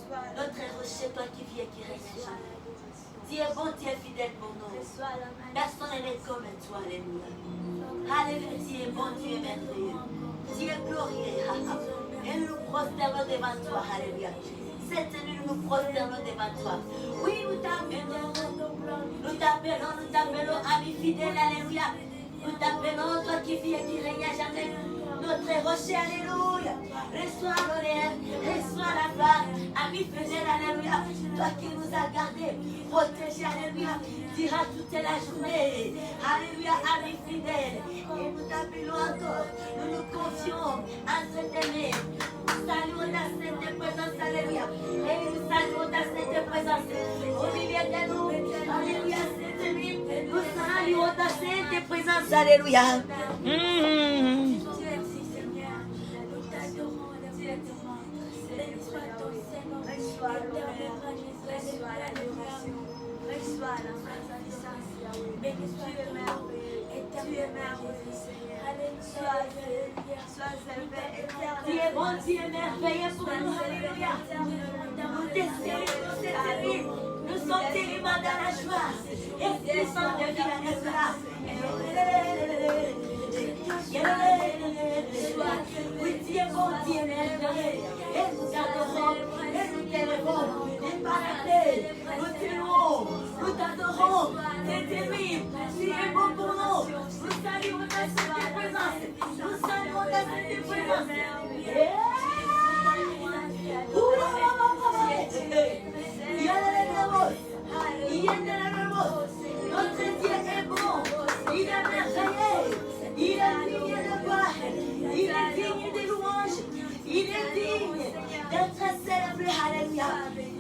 Notre rocher, toi qui vis et qui règne jamais. Tu es bon, tu es fidèle pour nous. Personne n'est comme toi, alléluia. Alléluia, tu es bon, tu es merveilleux. Tu es glorieux. Et nous nous prosternons devant toi, alléluia. Cette nuit, nous nous prosternons devant toi. Oui, nous t'appelons. Nous t'appelons, ami fidèle, alléluia. Nous t'appelons, toi qui vis et qui règne à jamais. Notre rocher, alléluia. Reçois l'honneur, reçois la gloire. Ami fidèle, alléluia. Toi qui nous as gardés, protégés, alléluia. Dira toute la journée. Alléluia, ami fidèle. Et nous t'appelons encore. Nous nous confions à cette aimée. Nous saluons ta sainte présence, alléluia. Et nous saluons ta sainte présence. Au milieu de nous, alléluia, cette nuit. Nous saluons ta sainte présence, alléluia. Tu es bon, tu es merveilleux pour nous, alléluia. Nous te célébrons cette nuit. Nous sommes tellement dans la joie. Et nous sommes de vie, alléluia. Oui, tu es bon, tu es merveilleux. Et nous t'adorons, et nous t'élevons. Nous te louons, nous t'adorons. C'est terrible, tu es bon pour nous. Nous saluons ta sainte présence. Nous saluons ta sainte présence. Notre Dieu est bon, il est merveilleux, il est digne de gloire, il est digne de louange, il est digne d'être célébré, alléluia.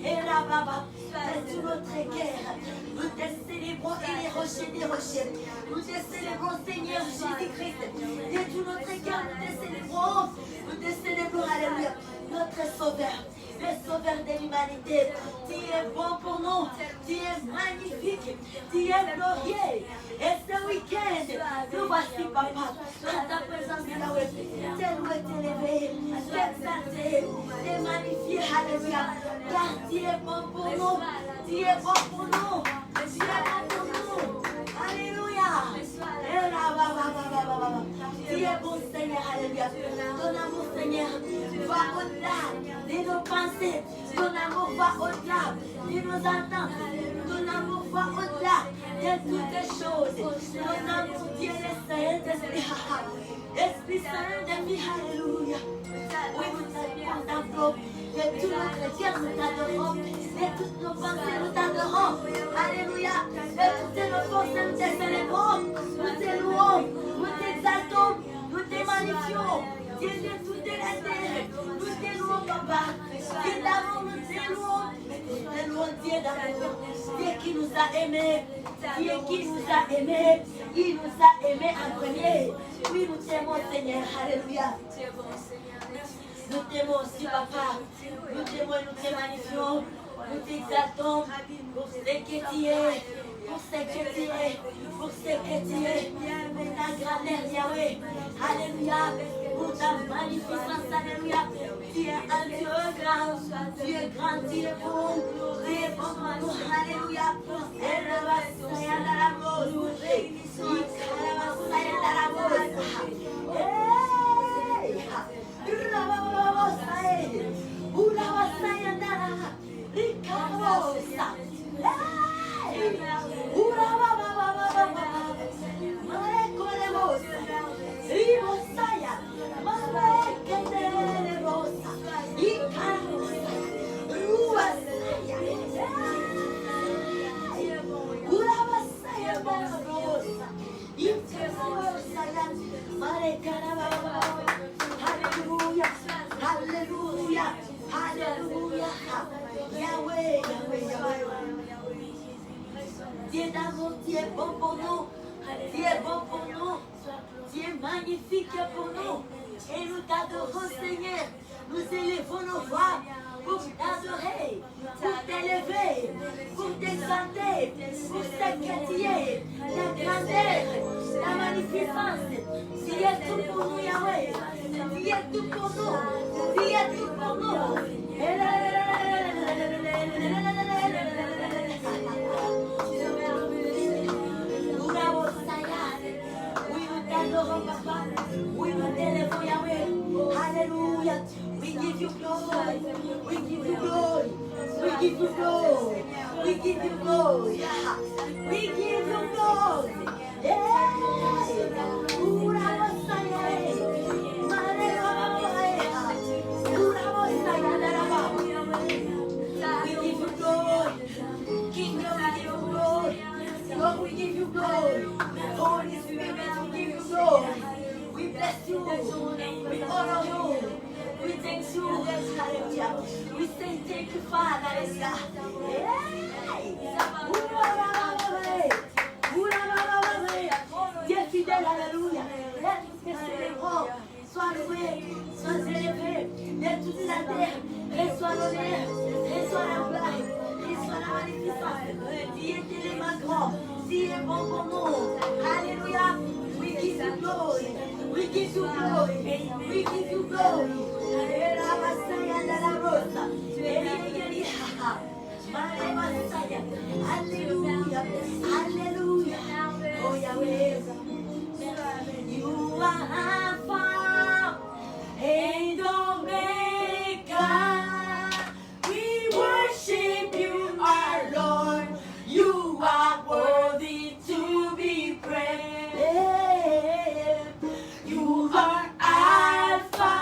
Et là, Baba, c'est notre guerre. Nous te célébrons et les rochers des rochers. Nous te célébrons, Seigneur Jésus-Christ. De tout notre cœur, nous te célébrons. Nous te célébrons, alléluia. Notre sauveur, le sauveur de l'humanité. Tu es bon pour nous. Tu es magnifique. Tu es glorieux. Et ce week-end, nous voici, Papa, dans ta présence, Yahweh. T'es loué, t'es élevé, t'es exalté, t'es magnifié, alléluia. Car tu es bon pour nous. Tu es bon pour nous. Tu es bon pour nous. Alléluia. Tu es bon, Seigneur, alléluia. Ton amour, Seigneur, va au-delà de nos pensées. Ton amour va au-delà de nos attentes. Ton amour va au-delà de toutes les choses. Ton amour, Dieu le Saint-Esprit. Esprit Saint de vie, alléluia. Oui, nous t'adorons. De tout notre cœur, nous t'adorons. De toutes nos pensées, nous t'adorons. Alléluia. De toutes nos forces, nous te célébrons. Nous te louons. Nous t'exaltons. Nous te magnifions. Dieu de toute la terre. Nous te louons, Papa. Dieu d'amour, nous te louons. Nous te louons, Dieu d'amour. Dieu qui nous a aimés. Dieu qui nous a aimés. Il nous a aimés en premier. Oui, nous t'aimons, Seigneur. Alléluia. Nous t'aimons aussi, Papa. Nous t'aimons et nous te magnifions. Nous t'exaltons pour ce que tu es. Pour ce que tu es. Pour ce que tu es. Pour ta grandeur, Yahweh. Alléluia. Pour ta magnificence, alléluia. Tu es un Dieu grand. Tu es grand, tu es bon. Tu es bon pour nous, alléluia. Et le bassin dans la mort. Alléluia, alléluia, alléluia. Yahweh, Yahweh, Yahweh. Dieu d'amour, tu es bon pour nous. Tu es bon pour nous. Tu es magnifique pour nous. Et nous t'adorons, Seigneur. Nous élevons nos voix pour t'adorer, pour t'élever, pour t'exalter, pour t'exalter, ta grandeur, ta magnificence. Tu es tout pour nous, Yahweh. Tu es tout pour nous. Tu es tout pour nous. We give you glory. We give you glory. We give you glory. We give you glory. We give you glory. Yeah. Ura Messiah. Mare Messiah. Ura Messiah. We give you glory. Kingdom, we give you glory. Lord, we give you glory. Holy Spirit, we give you glory. We bless you. We honor you. We thank you. Hallelujah. We say thank you, Father. Hallelujah. Dieu fidèle, alléluia. Laisse que célébrons. Sois loué, sois élevé. De toute la terre, reçois l'honneur, reçois la gloire, reçois la magnificence. Dieu est tellement grand. Dieu est bon pour nous. Alléluia. We give you glory. We give you glory. We give you glory. Hallelujah. Hallelujah. Oh Yahweh. You are Alpha and Omega. We worship you, our Lord. You are worthy to be praised. You are Alpha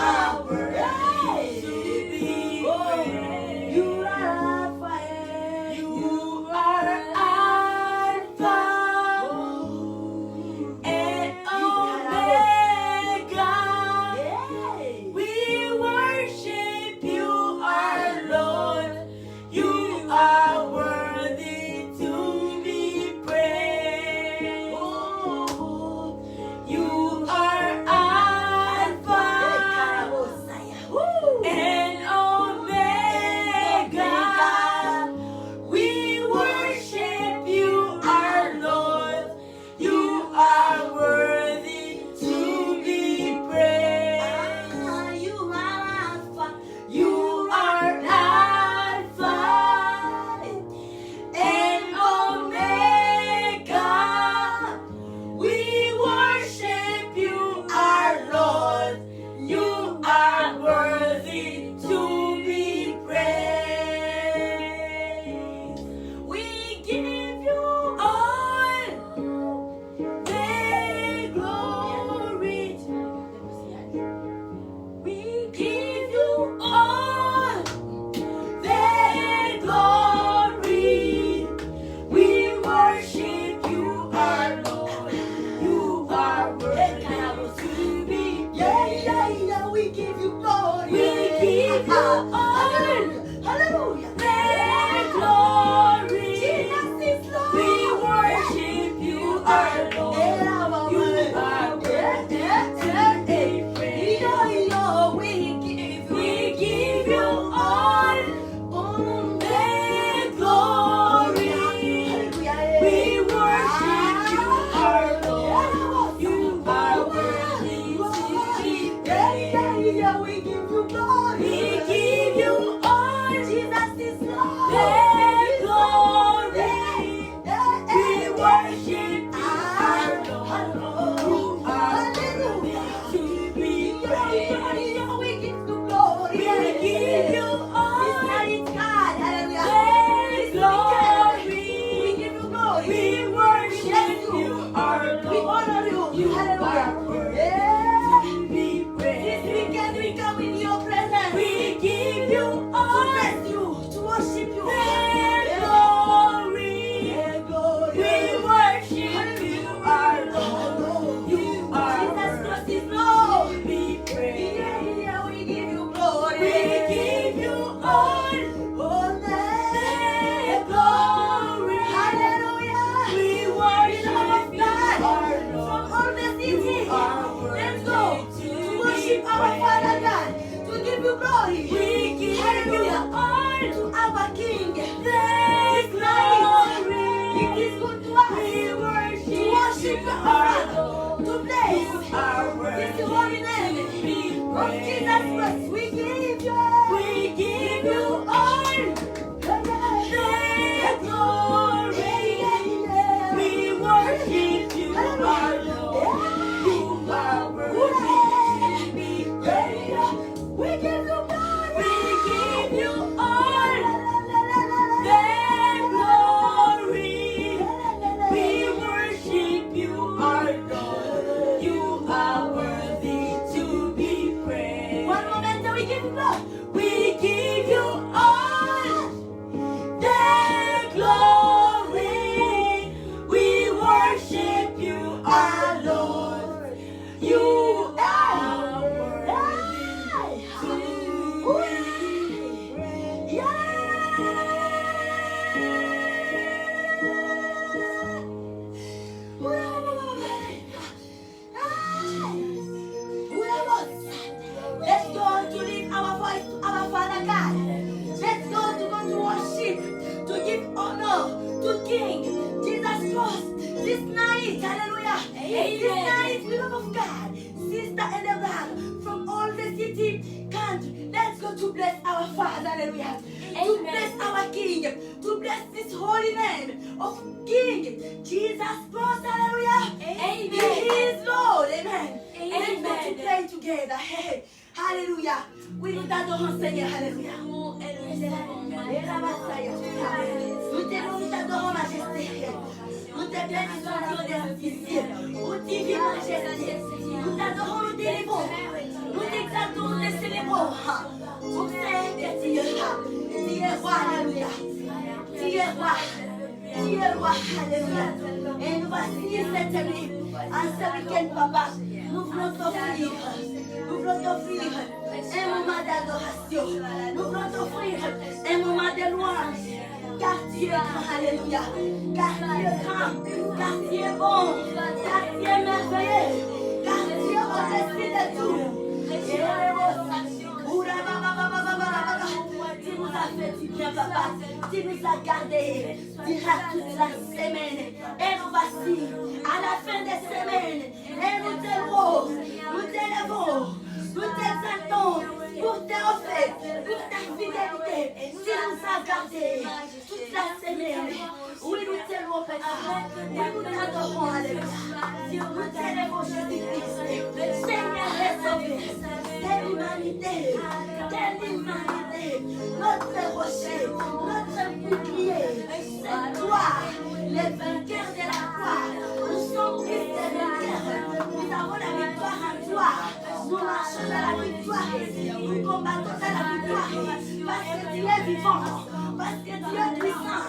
are worthy to be praised. You are Alpha. You are Alpha and Omega. We worship you, our Lord. You are worthy to be praised. You are Alpha and Omega. We worship you, our Lord. You are worthy to be praised. You are Alpha. You are Alpha and Omega. We worship you, our Lord. You are worthy to be praised. We give you all the glory. We give you all the glory. We worship you, our Lord. You are worthy to be. We give you glory. We give you all. Hallelujah. The glory. Jesus is Lord. We worship you, our Lord. You are worthy to be praised. We give you all the glory. We worship you, our Lord. You are worthy to be praised. We give you glory. We give you all. Jesus is Lord. The glory. We worship you, our Lord. You are worthy to be praised. We give you glory. We give you all. The glory. We give you glory. We worship you, our Lord. We honor you. You are worthy to be praised. This weekend we come in your presence. We give you all. To bless you, to worship you. The glory. We worship you, our Lord. You are worthy to be praised. We give you glory. We give you all. The glory. Hallelujah. We worship you, our Lord. From all the city. Let's go to worship our Father God. To give you glory. We give you all to our King. The glory. It is good to us. We worship our Lord. To bless His holy name. Of Jesus Christ, we give you all the glory. We worship you, our Lord. You are worthy to be praised. We give you glory. We give you all the glory. We worship you, our Lord. You are worthy to be praised. One moment, we give you glory. We give you all the glory. We worship you, our Lord. You are worthy to be Let's go to lift our voice to our Father God. Let's go to worship, to give honor to King Jesus Christ this night. Hallelujah. This night, beloved of God, sister and brother from all the city, country. Let's go to bless our Father. Hallelujah. To bless our King, to bless this holy name of King Jesus Christ. Hallelujah. Amen. He is Lord. Amen. Let's go to pray together. Hey. Hallelujah. Oui, nous t'adorons, Seigneur. Alléluia. Nous t'adorons, Majesté. Nous te bénissons, Dieu des disciples. Nous te divine majesté. Nous t'adorons, nous t'élévons. Nous t'exaltons, nous te célébrons. Pour c'est que tu es roi, alléluia. Tu es roi. Tu es roi, alléluia. Et nous va signer cette nuit, en ce week-end, papa. Nous voulons t'offrir un moment d'adoration. Nous voulons t'offrir un moment de louange. Car tu es grand, alléluia. Car tu es grand, car tu es bon, car tu es merveilleux, car tu es au-dessus de tout. Tu nous as fait du bien, papa. Tu nous as gardés durant toute la semaine. Et nous voici à la fin des semaines. Et nous t'élevons, nous t'élevons, nous t'exaltons pour tes offres, pour ta fidélité. Tu nous as gardés toute la semaine. Oui, nous t'élevons, papa. Oui, nous t'adorons, alléluia. Nous t'élevons, Jésus-Christ. Seigneur et Sauveur. Quelle humanité, notre rocher, notre bouclier, c'est toi, les vainqueurs de la croix. Nous sommes tous des vainqueurs, nous avons la victoire en toi, nous marchons dans la victoire, nous combattons dans la victoire, parce que tu es vivant, parce que tu es puissant,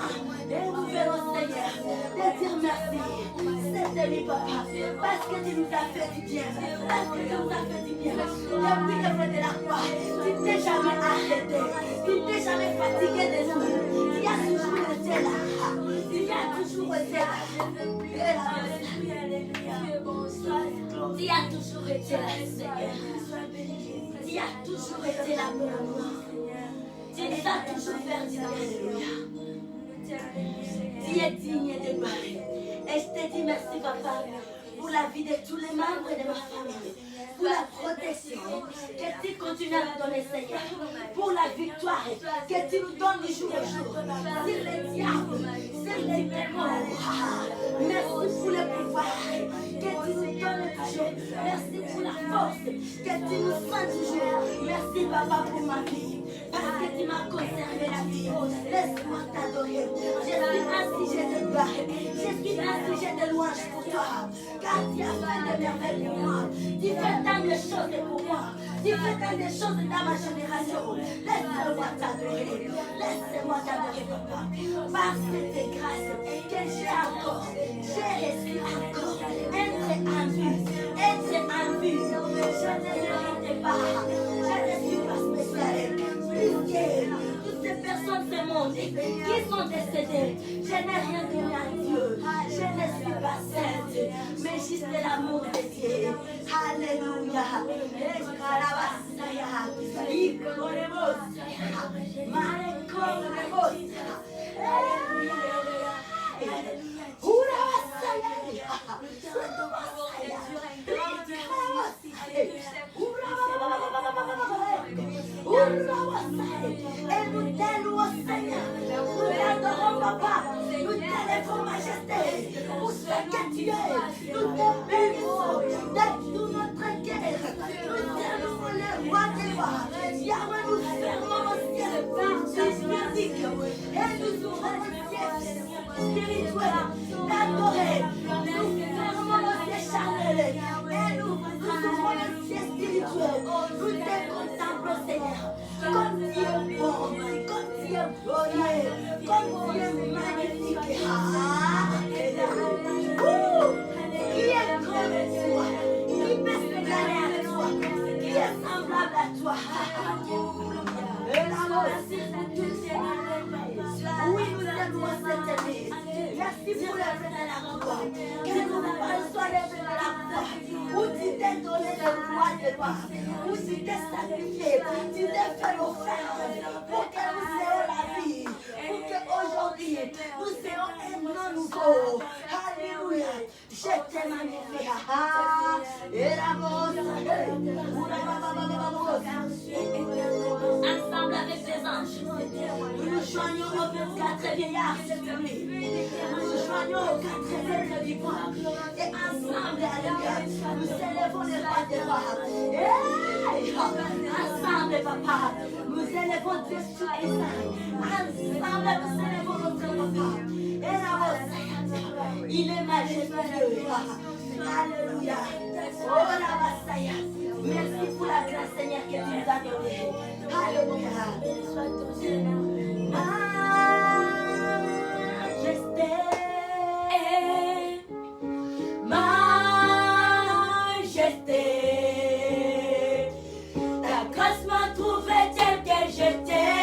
et nous verrons, Seigneur, te dire merci. Cette nuit, papa, parce que tu nous as fait du bien, parce que tu nous as fait du bien. Depuis le feu de la croix, tu n'es jamais arrêté, tu n'es jamais fatigué de nous. Tu as toujours été là, tu as toujours été là. Tu as toujours été là, Seigneur. Tu as toujours été là pour nous. Tu nous as toujours fait du bien, alléluia. Tu es digne de gloire. Et je te dis merci, papa, pour la vie de tous les membres de ma famille, pour la protection que tu continues à nous donner, Seigneur, pour la victoire que tu nous donnes du jour au jour, sur les diables, sur les démons. Merci pour le pouvoir que tu nous donnes toujours. Merci pour la force que tu nous sens toujours. Merci, papa, pour ma vie. Parce que tu m'as conservé la vie. Laisse-moi t'adorer. Je suis un sujet de gloire. Je suis un sujet de louange pour toi. Car tu as fait de merveilles pour moi. Tu fais tant de choses pour moi. Tu fais tant de choses dans ma génération. Laisse-moi t'adorer. Laisse-moi t'adorer, papa. Par cette grâce que j'ai encore. J'ai reçu encore. Être en vue. Être en vue. Je ne mérite pas. Je ne suis pas spécial. Toutes ces personnes de ce monde qui sont décédées, je n'ai rien donné à Dieu. Je ne suis pas sainte, mais juste l'amour de Dieu. Alléluia. Et nous t'élevons, Seigneur. Nous t'adorons, papa. Nous t'élevons, majesté. Pour ce que tu es. Nous te bénissons de tout notre cœur. Nous t'élevons le roi des rois. Yahweh, nous fermons nos cieux physiques. Et nous ouvrons nos cieux spirituels. D'adorer. Nous fermons nos cieux charnels. Et nous ouvrons nos cieux spirituels. Nous te contemplons, Seigneur. Comme tu es bon, comme tu es glorieux, comme tu es magnifique. Qui est comme toi? Qui peut se gagner à toi? Qui est semblable à toi? Oui, nous allons cette année. Merci pour le feu de la croix. Que nous parlons soit le feu de la croix. Où tu t'es donné le roi de roi. Où tu t'es sacrifié. Tu t'es fait l'offrande pour que nous ayons la vie. Pour qu'aujourd'hui nous ayons un nom nouveau. Alléluia. Je t'ai magnifié. Et la ensemble avec les anges, nous nous joignons aux 24 vieillards cette nuit. Nous nous joignons aux 4 êtres vivants. Et ensemble, alléluia, nous élevons les rois des rois. Ensemble, papa, nous élevons Dieu sur les saints. Ensemble, nous élevons notre papa. Et la Il est majestueux. Alléluia. Oh la Messiah. Merci pour la grâce, Seigneur, que tu nous as donnée. Alléluia. Majesté. Majesté. Ta grâce m'a trouvé tel que j'étais.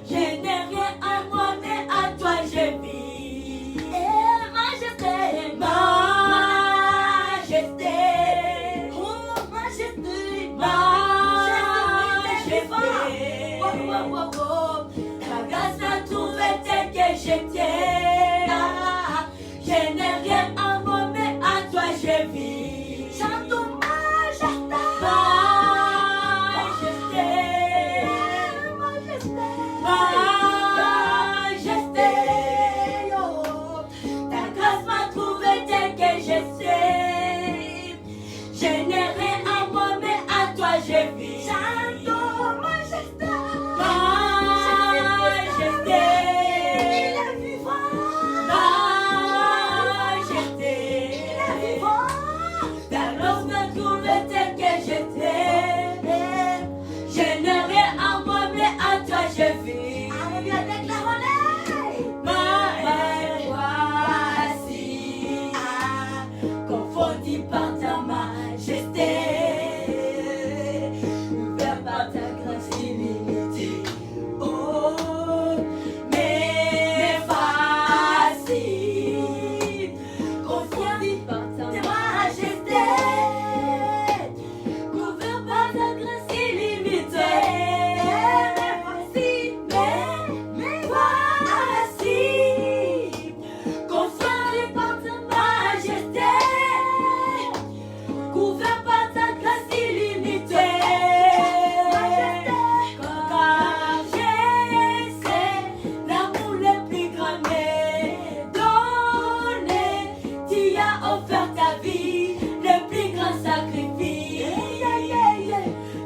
Je n'ai rien à moi, mais à toi je vis. Majesté. Majesté. Ta grâce m'a trouvé tel que j'étais. Je n'ai rien à moi, mais à toi je vis. Chante ton majesté. Majesté. Majesté. Ta grâce m'a trouvé tel que j'étais. Je n'ai rien à moi, mais à toi je vis. Chante ton majesté. Majesté. Il est vivant. Majesté. Il est vivant. Ta grâce m'a trouvé tel que j'étais. Je n'ai rien à moi, mais à toi je vis. Alléluia, déclarons-le. Voici, confondu par ta majesté, ouvert par ta grâce illimitée. Oh, mais facile, confondu par ta majesté, couvert par ta grâce illimitée. Mais voici, confondu par ta majesté, couvert par ta grâce illimitée. Car je sais l'amour le plus grand m'est donné. Tu as offert ta vie, le plus grand sacrifice.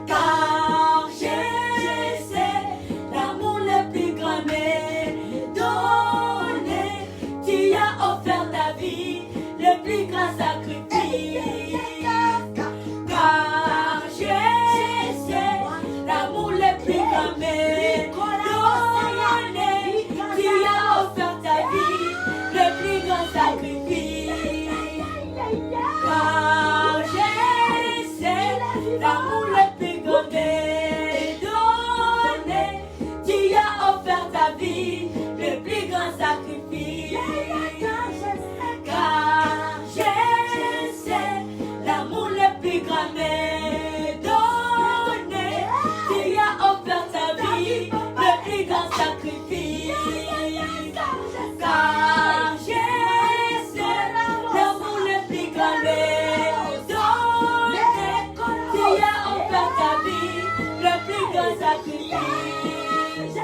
Car je sais l'amour le plus grand m'est donné. Tu as offert ta vie, le plus grand sacrifice. Car je sais l'amour le plus grand m'est donné. Tu as offert ta vie, le plus grand sacrifice. Car je sais l'amour le plus grand m'est donné. Tu as offert ta vie, le plus grand sacrifice. Car je sais l'amour le plus grand m'est donné. Tu as offert ta vie, le plus grand sacrifice. Car je sais l'amour le plus grand m'est donné. Tu as offert ta vie, le plus grand sacrifice.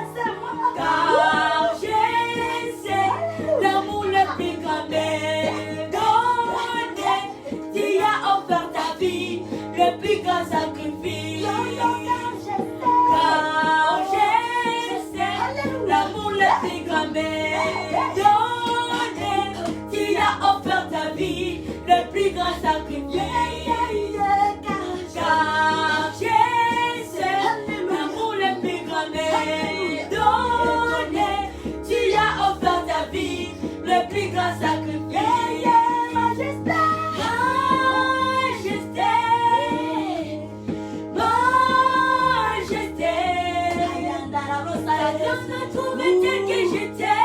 Car je sais l'amour le plus grand m'est donné. Tu as offert ta vie, le plus grand sacrifice. Car je sais l'amour le plus grand m'est donné. Tu as offert ta vie, le plus grand sacrifice. Car je sais l'amour le plus grand m'est donné. Tu as offert ta vie, le plus grand sacrifice. Majesté. Majesté. Ta grâce m'a trouvé tel que j'étais.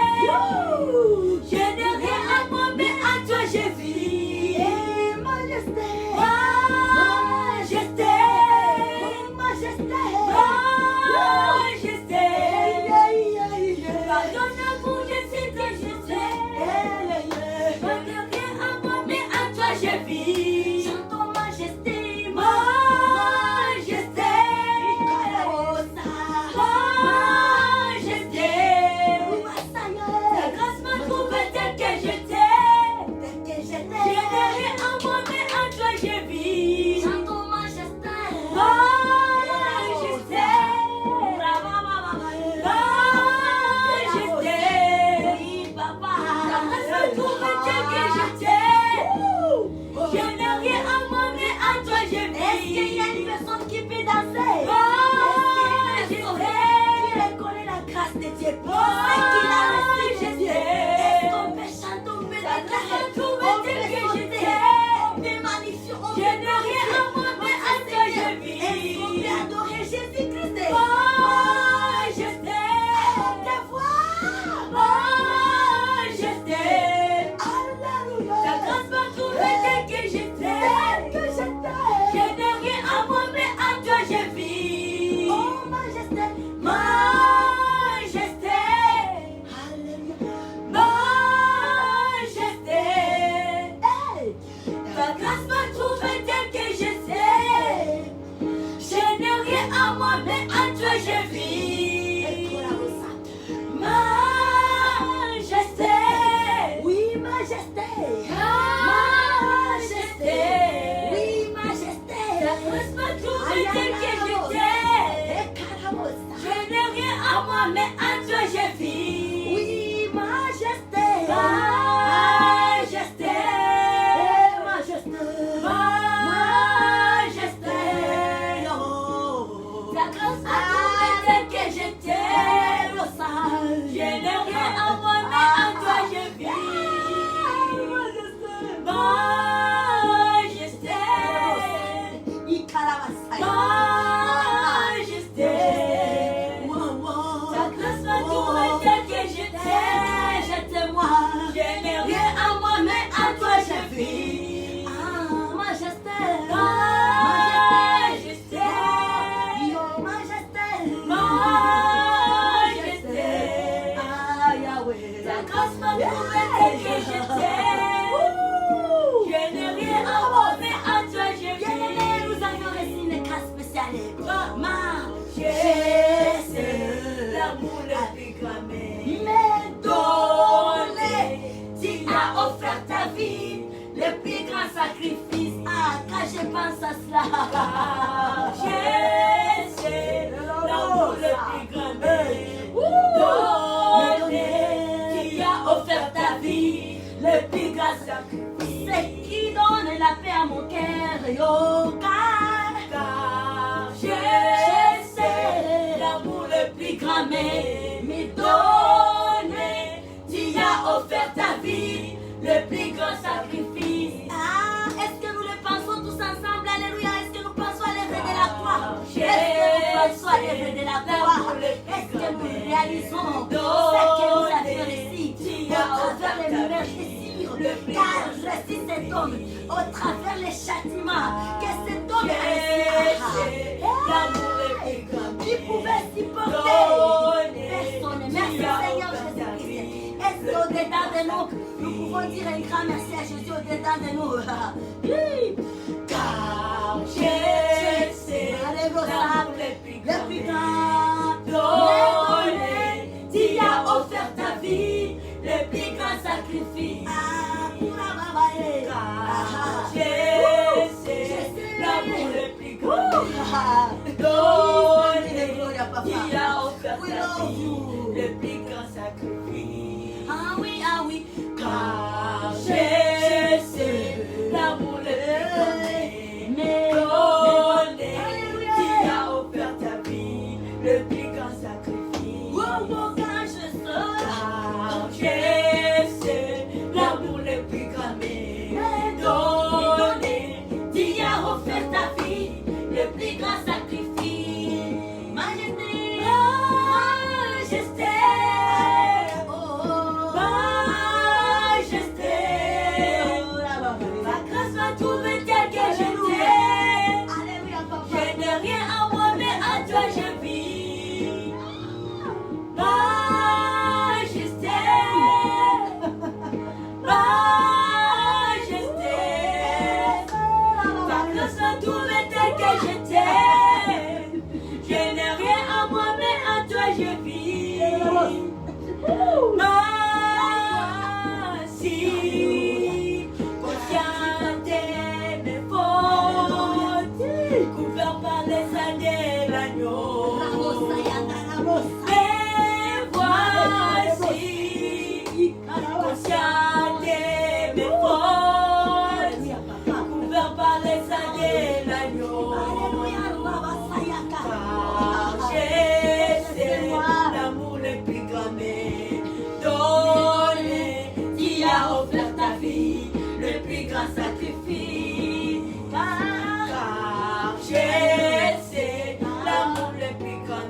Je n'ai rien à moi, mais à toi je vis. Majesté. moi, mais en toi je vis. Majesté, oui, majesté. Majesté, oui, majesté. Laisse-moi trouver tel que j'étais. Je n'ai rien à moi, mais en toi je vis. Oui, majesté. Majesté. Majesté. Majesté. Ta grâce m'a trouvé tel que j'étais. Je n'ai rien à moi, mais en toi je vis. Majesté. Majesté. Ta grâce m'a trouvé tel que j'étais. Jette-moi. Je n'ai rien à moi, mais en toi je vis. Majesté. Majesté. Majesté. Majesté. Ta grâce m'a trouvé tel que j'étais. Je n'ai rien à moi, mais en toi je vis. Nous avions reçu une grâce spéciale. Majesté. L'amour le plus grand. Mais donné, tu as offert ta vie, le plus grand sacrifice. Quand je pense à cela, Jésus, l'amour le plus grand. Donné, tu as offert ta vie, le plus grand sacrifice. C'est qui donne la paix à mon cœur, car Jésus, l'amour le plus grand. Mais donné, tu as offert ta vie, le plus grand sacrifice. Est-ce que nous le pensons tous ensemble? Alléluia. Est-ce que nous pensons à l'œuvre de la croix? Est-ce que nous pensons à l'œuvre de la croix? Est-ce que nous réalisons ce que nous avions ici au travers les meurtrissures? Car récit cet homme au travers les châtiments que cet homme a réussi. Qui pouvait s'y porter? Personne. Merci Seigneur Jésus-Christ. Est-ce qu'au-dedans de nous, nous pouvons dire un grand merci à Jésus au-dedans de nous? Car Jésus, le plus grand, donné, tu as offert ta vie, le plus grand sacrifice. Car Jésus, l'amour le plus grand, donné, tu as offert ta vie, le plus grand sacrifice. Ah oui, car Jésus, l'amour le plus grand, donné, tu as offert ta vie, le plus grand sacrifice. Car Jésus, l'amour le plus grand, donné, tu as offert ta vie, le plus grand sacrifice. Majesté, majesté. Merci, conscient de mes fautes, couvert par les années l'agneau. Et voici, conscient de mes fautes, couvert par les années l'agneau. Car Jésus, l'amour le plus grand. Donné, tu as offert ta vie, le plus grand sacrifice. Car Jésus, l'amour le plus grand.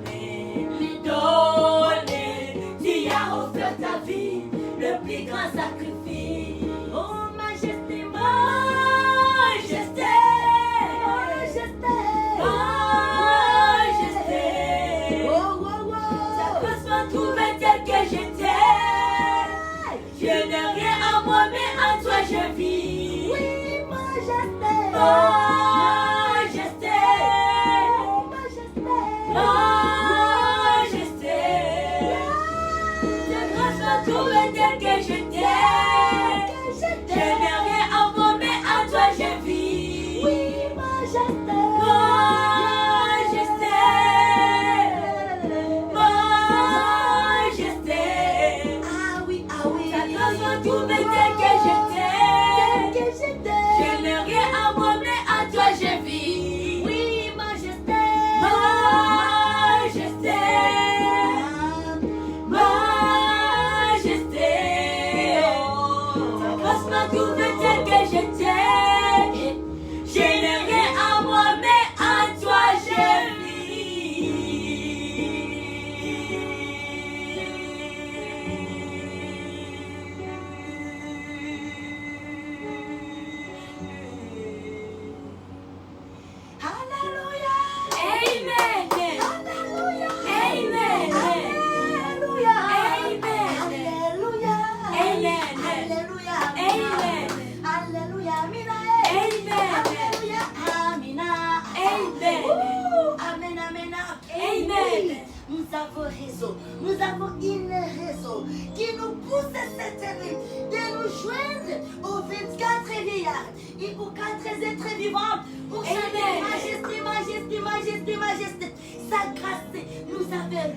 avons raison. Nous avons une raison qui nous pousse cette nuit de nous joindre aux 24 vieillards et aux 4 êtres vivants pour chanter majesté, majesté, majesté, majesté. Sa grâce nous avait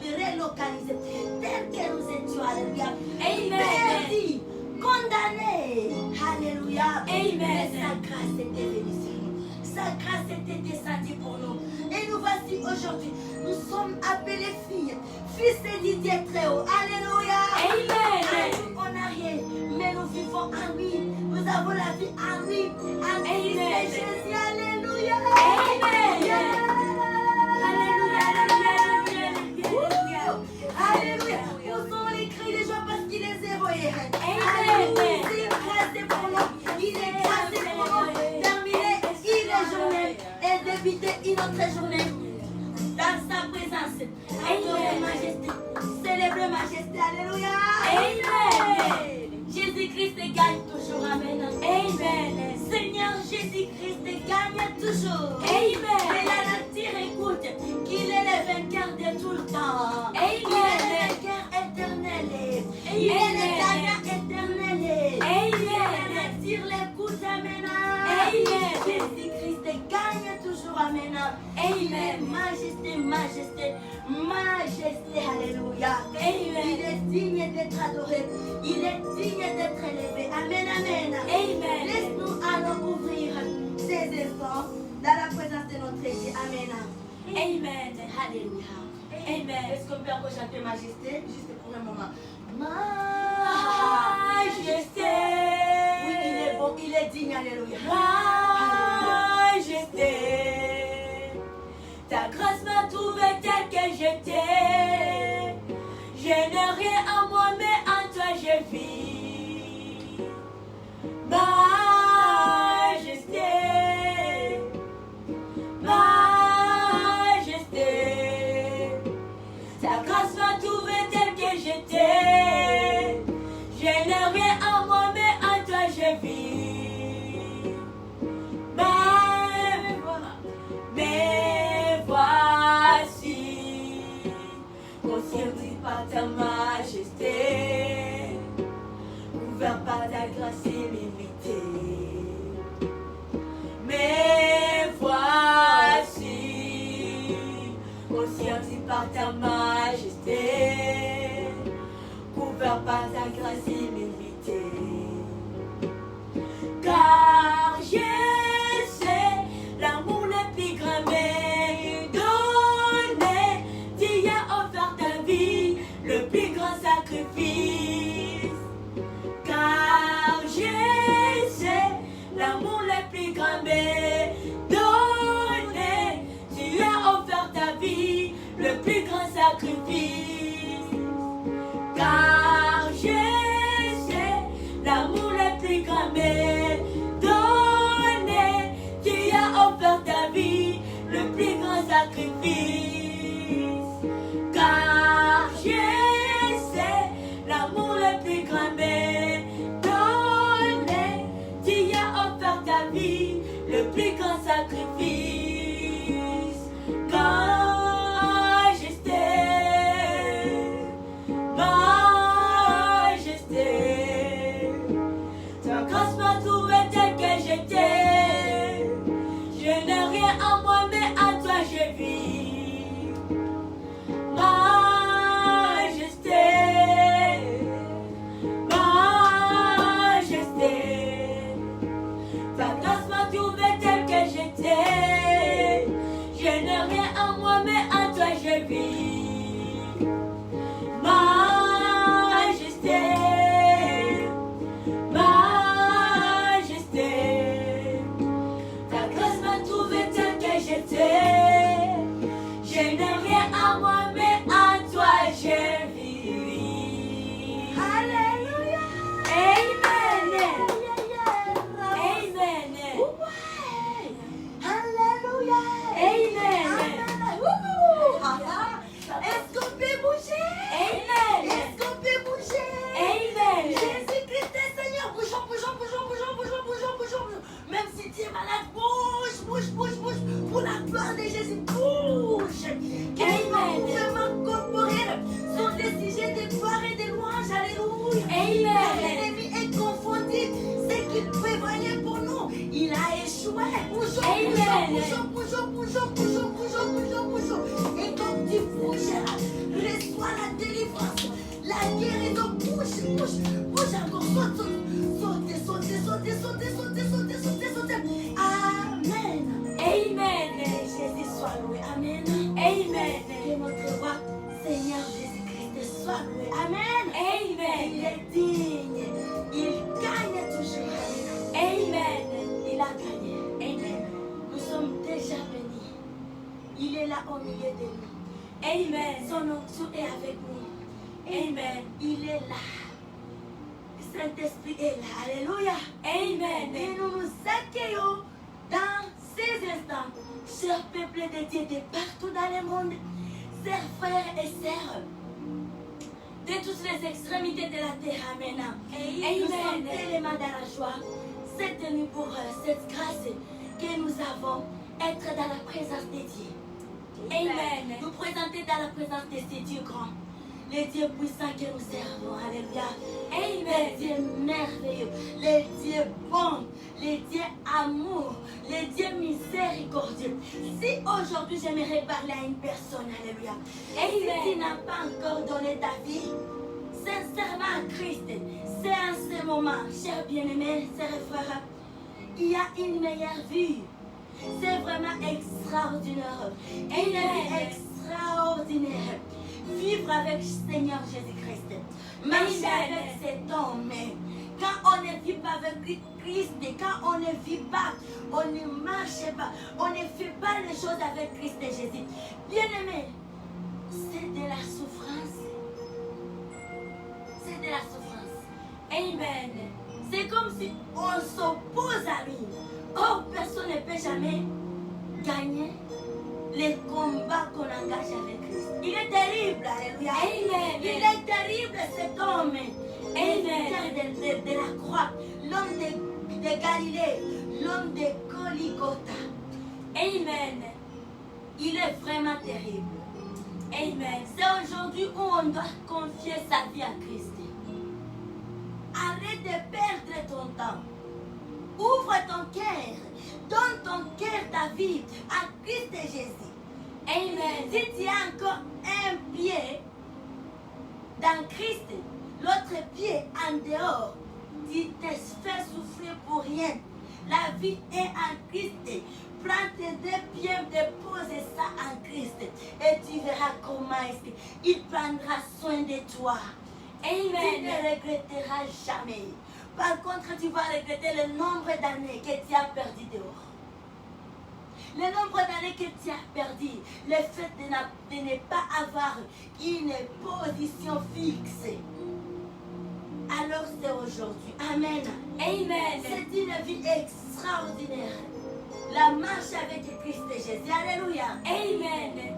relocalisés tel que nous étions. Alléluia. Perdus, condamnés. Alléluia. Mais sa grâce était venue sur nous. Sa grâce était descendue pour nous. Et nous voici aujourd'hui. Nous sommes appelés filles, fils de Dieu très haut. Alléluia. Amen. On n'a rien, mais nous vivons en lui. Nous avons la vie en lui. En Christ Jésus. Alléluia. Amen. Alléluia. Poussons les cris de joie parce qu'il est zéroé. Alléluia. Il est grâce pour nous. Il est grâce pour nous. Terminer une journée et débuter une autre journée dans sa présence. Adorer majesté. Célébrer majesté. Alléluia. Amen. Jésus-Christ gagne toujours. Amen. Amen. Seigneur Jésus-Christ gagne toujours. Amen. Et la nature écoute qu'il est le vainqueur de tout le temps. Amen. Il est le vainqueur éternel. Il est le gagnant éternel. Amen. La nature l'écoute. Amen. Amen. Jésus-Christ gagne toujours. Amen. Amen. Majesté, majesté, majesté. Alléluia. Amen. Il est digne d'être adoré. Il est digne d'être élevé. Amen. Amen. Amen. Laisse-nous alors ouvrir ces instants dans la présence de notre Dieu. Amen. Amen. Alléluia. Amen. Est-ce qu'on peut encore chanter majesté juste pour un moment? Majesté. Oui, il est bon, il est digne. Alléluia. Majesté. Ta grâce m'a trouvé tel que j'étais. Je n'ai rien en moi, mais en toi je vis. Majesté. Majesté. Ta grâce m'a trouvé tel que j'étais. Je n'ai rien en moi, mais en toi je vis. Mais voici, conscientisé par ta majesté, couvert par ta grâce illimitée. Mais voici, conscientisé par ta majesté, couvert par ta grâce illimitée. Car je sais l'amour le plus grand mais donné. Tu as offert ta vie, le plus grand sacrifice. Car je sais l'amour le plus grand mais donné. Tu as offert ta vie, le plus grand sacrifice. Car je sais l'amour le plus grand mais donné. Tu as offert ta vie, le plus grand sacrifice. Car je sais l'amour le plus grand mais donné. Tu as offert ta vie, le plus grand sacrifice. Majesté, majesté. Ta grâce m'a trouvé tel que j'étais. Je n'ai rien en moi, mais en toi je vis. Majesté, majesté. Ta grâce m'a trouvé tel que j'étais. Je n'ai rien en moi, mais en toi je vis. Majesté, majesté. Ta grâce m'a trouvé tel que j'étais. Je n'ai rien en moi, mais en toi je vis. Alléluia. Amen. Amen. Alléluia. Amen. Est-ce qu'on peut bouger? Amen. Est-ce qu'on peut bouger? Amen. Jésus-Christ est Seigneur. Bougeons, bougeons, bougeons, bougeons, bougeons, bougeons, bougeons. Même si tu es malade, bouge, bouge, bouge, bouge. Pour la gloire de Jésus, bouge. Amen. bouge. Reçois la délivrance. La guérison. Bouge encore. Saute. Amen. Amen. Jésus soit loué. Amen. Amen. Que notre roi, Seigneur Jésus-Christ, soit loué. Amen. Il Amen. est digne. Il gagne toujours. Amen. Il a gagné. Amen. Nous sommes déjà bénis. Il est là au milieu de nous. Amen. Son onction est avec nous. Amen. Il est là. Le Saint-Esprit est là. Alléluia. Amen. Et nous nous accueillons dans ces instants, chers peuples de Dieu de partout dans le monde, chers frères et sœurs, de toutes les extrémités de la terre. Amen. Nous sommes tellement dans la joie cette nuit pour cette grâce que nous avons, être dans la présence de Dieu. Amen. Nous présenter dans la présence de ces dieux grands, les dieux puissants que nous servons. Alléluia. Les dieux merveilleux, les dieux bons, les dieux amour, les dieux miséricordieux. Si aujourd'hui j'aimerais parler à une personne, alléluia, et si tu n'as pas encore donné ta vie sincèrement à Christ, c'est en ce moment, chers bien-aimés, chers frères, il y a une meilleure vie. C'est vraiment extraordinaire. Une vie extraordinaire. Vivre avec le Seigneur Jésus-Christ. Marcher avec cet homme. Quand on ne vit pas avec Christ, quand on ne vit pas, on ne marche pas, on ne fait pas les choses avec Christ et Jésus. Bien-aimé, c'est de la souffrance. C'est de la souffrance. Amen. C'est comme si on s'oppose à lui. Or, personne ne peut jamais gagner les combats qu'on engage avec Christ. Il est terrible, alléluia. Amen. Il est terrible cet homme. Amen. De la croix, l'homme de Galilée, l'homme de Golgotha. Amen. Il est vraiment terrible. Amen. C'est aujourd'hui où on doit confier sa vie à Christ. Arrête de perdre ton temps. Ouvre ton cœur. Donne ton cœur, ta vie à Christ et Jésus. Amen. Si tu as encore un pied dans Christ, l'autre pied en dehors, tu te fais souffrir pour rien. La vie est en Christ. Prends tes deux pieds, dépose ça en Christ et tu verras comment il prendra soin de toi. Amen. Tu ne regretteras jamais. Par contre, tu vas regretter le nombre d'années que tu as perdu dehors. Le nombre d'années que tu as perdu, le fait de ne pas avoir une position fixe. Alors c'est aujourd'hui. Amen. Amen. C'est une vie extraordinaire. La marche avec Christ et Jésus. Alléluia. Amen.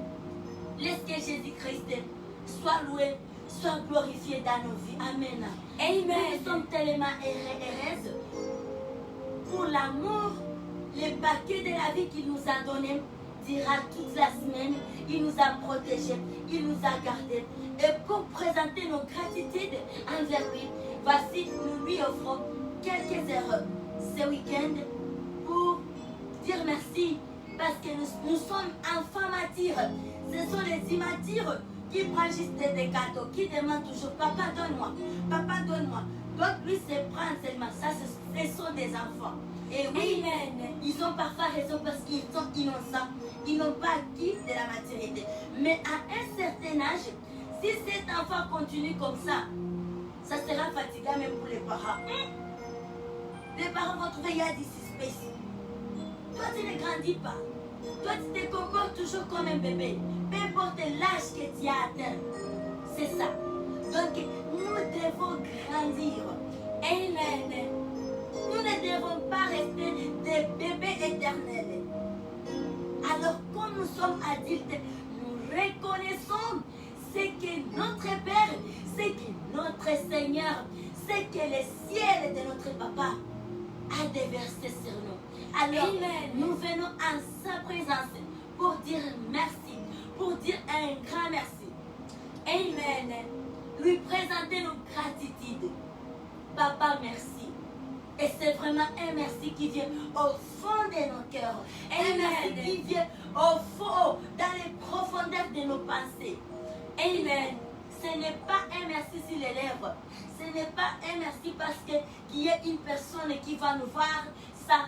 Laisse que Jésus-Christ soit loué, soit glorifié dans nos vies. Amen. Amen. Nous sommes tellement heureuses pour l'amour, le paquet de la vie qu'il nous a donné durant toute la semaine. Il nous a protégés, il nous a gardés. Et pour présenter nos gratitudes envers lui, voici, nous lui offrons quelques heures ce week-end pour dire merci parce que nous sommes enfants matures. Ce sont les immatures qui prennent juste des gâteaux, qui demandent toujours papa donne-moi, papa donne-moi. Donc lui se prend seulement ça, ce sont des enfants. Et oui, Amen. ils ont parfois raison parce qu'ils sont innocents, ils n'ont pas acquis de la maturité. Mais à un certain âge, si cet enfant continue comme ça sera fatigant même pour les parents. Les parents vont trouver qu'il y a des suspects. Toi, tu ne grandis pas. Toi, tu te comportes toujours comme un bébé. Peu importe l'âge que tu as atteint. C'est ça. Donc, nous devons grandir. Amen. Nous ne devons pas rester des bébés éternels. Alors, comme nous sommes adultes, nous reconnaissons ce que notre Père, ce que notre Seigneur, ce que le ciel de notre Papa a déversé sur nous. Alors, Amen. nous venons en sa présence pour dire merci, pour dire un grand merci. Amen. Lui présenter nos gratitudes. Papa, merci. Et c'est vraiment un merci qui vient au fond de nos cœurs. Un Amen. merci qui vient au fond, dans les profondeurs de nos pensées. Amen. Ce n'est pas un merci sur les lèvres. Ce n'est pas un merci parce qu'il y a une personne qui va nous voir. Ça,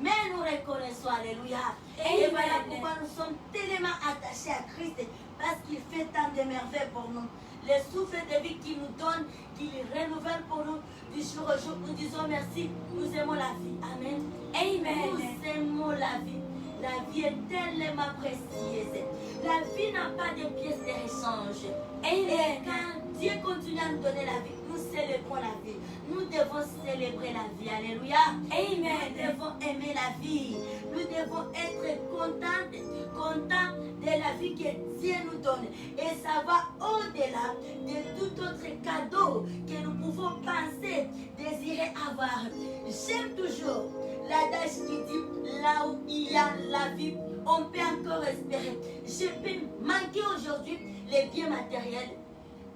mais nous reconnaissons. Alléluia. Et Amen. voilà pourquoi nous sommes tellement attachés à Christ. Parce qu'il fait tant de merveilles pour nous. Le souffle de vie qu'il nous donne, qu'il renouvelle pour nous du jour au jour. Nous disons merci. Nous aimons la vie. Amen. Amen. Nous aimons la vie. La vie est tellement précieuse. La vie n'a pas de pièces de rechange. Et Amen. quand Dieu continue à nous donner la vie, nous célébrons la vie. Nous devons célébrer la vie. Alléluia. Nous Amen. devons aimer la vie. Nous devons être contents de la vie que Dieu nous donne. Et ça va au-delà de tout autre cadeau que nous pouvons penser, désirer avoir. J'aime toujours l'adage qui dit là où il y a la vie, on peut encore espérer. Je peux manquer aujourd'hui les biens matériels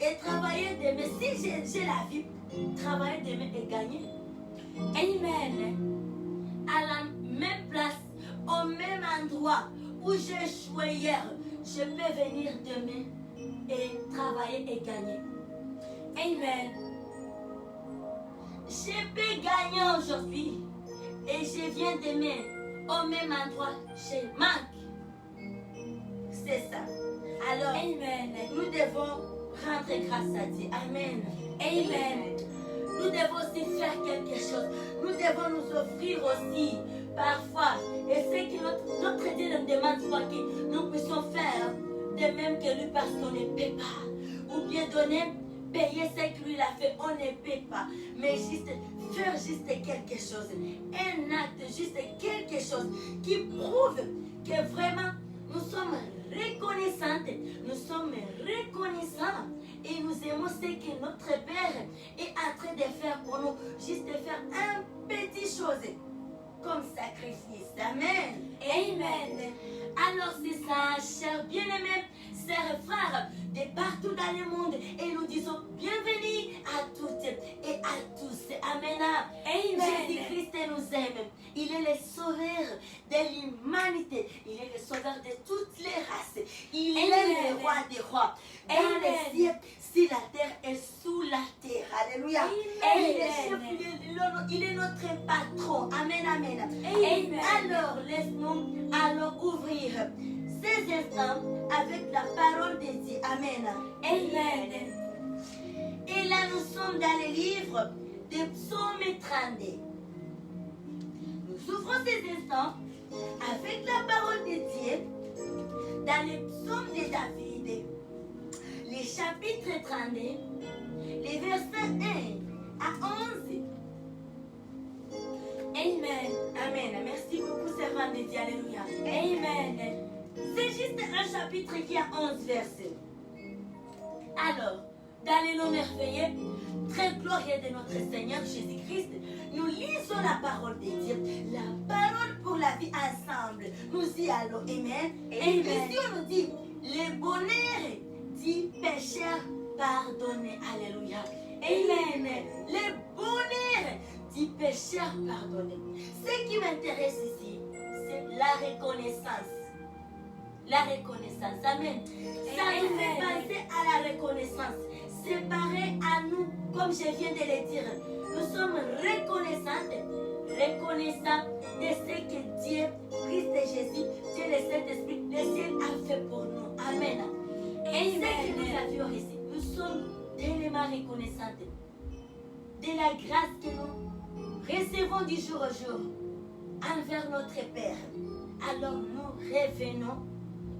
et travailler demain. Si j'ai la vie, travailler demain et gagner. Amen. À la même place, au même endroit où j'ai échoué hier, je peux venir demain et travailler et gagner. Amen. Je peux gagner aujourd'hui et je viens demain au même endroit, je manque. C'est ça. Alors, Amen. nous devons rendre grâce à Dieu. Amen. Amen. Nous devons aussi faire quelque chose. Nous devons nous offrir aussi parfois. Et ce que notre Dieu nous demande, soit que nous puissions faire de même que lui parce qu'on ne peut pas. Ou bien donner, payer ce que lui a fait, on ne peut pas. Mais juste faire juste quelque chose. Un acte, juste quelque chose qui prouve que vraiment nous sommes reconnaissantes. Nous sommes reconnaissants. Et nous aimons ce que notre Père est en train de faire pour nous. Juste faire un petit chose comme sacrifice. Amen. Amen. Alors c'est ça, chers bien-aimés, chers frères, de partout dans le monde. Et nous disons bienvenue à toutes et à tous. Amen. Amen. Jésus-Christ nous aime. Il est le sauveur de l'humanité. Il est le sauveur de toutes les races. Il est Amen. le roi des rois. Dans Amen. les cieux, sur la terre et sous la terre. Alléluia. Amen. Il est chef, il est notre patron. Amen, amen. Amen. Alors, laisse-nous alors ouvrir ces instants avec la parole de Dieu. Amen. Amen. Et là, nous sommes dans le livre de Psaume 32. Nous ouvrons ces instants avec la parole de Dieu dans le psaume de David, les chapitres 32, les versets 1 à 11. Amen. Amen. Merci beaucoup, servant de Dieu. Alléluia. Amen. C'est juste un chapitre qui a 11 versets. Alors, dans le nom merveilleux, très glorieux de notre Seigneur Jésus-Christ, nous lisons la parole de Dieu, la parole pour la vie ensemble. Nous y allons. Amen. Et Amen. ici, on nous dit, le bonheur du pécheur pardonné. Alléluia. Amen. Le bonheur du pécheur pardonné. Ce qui m'intéresse ici, c'est la reconnaissance. La reconnaissance. Amen. Ça nous fait penser à la reconnaissance. C'est pareil à nous, comme je viens de le dire. Nous sommes reconnaissantes, reconnaissants de ce que Dieu, Christ Jésus, Dieu le Saint-Esprit, le ciel a fait pour nous. Amen. Et ce que nous avions ici, nous sommes tellement reconnaissantes de la grâce que nous recevons du jour au jour envers notre Père. Alors nous revenons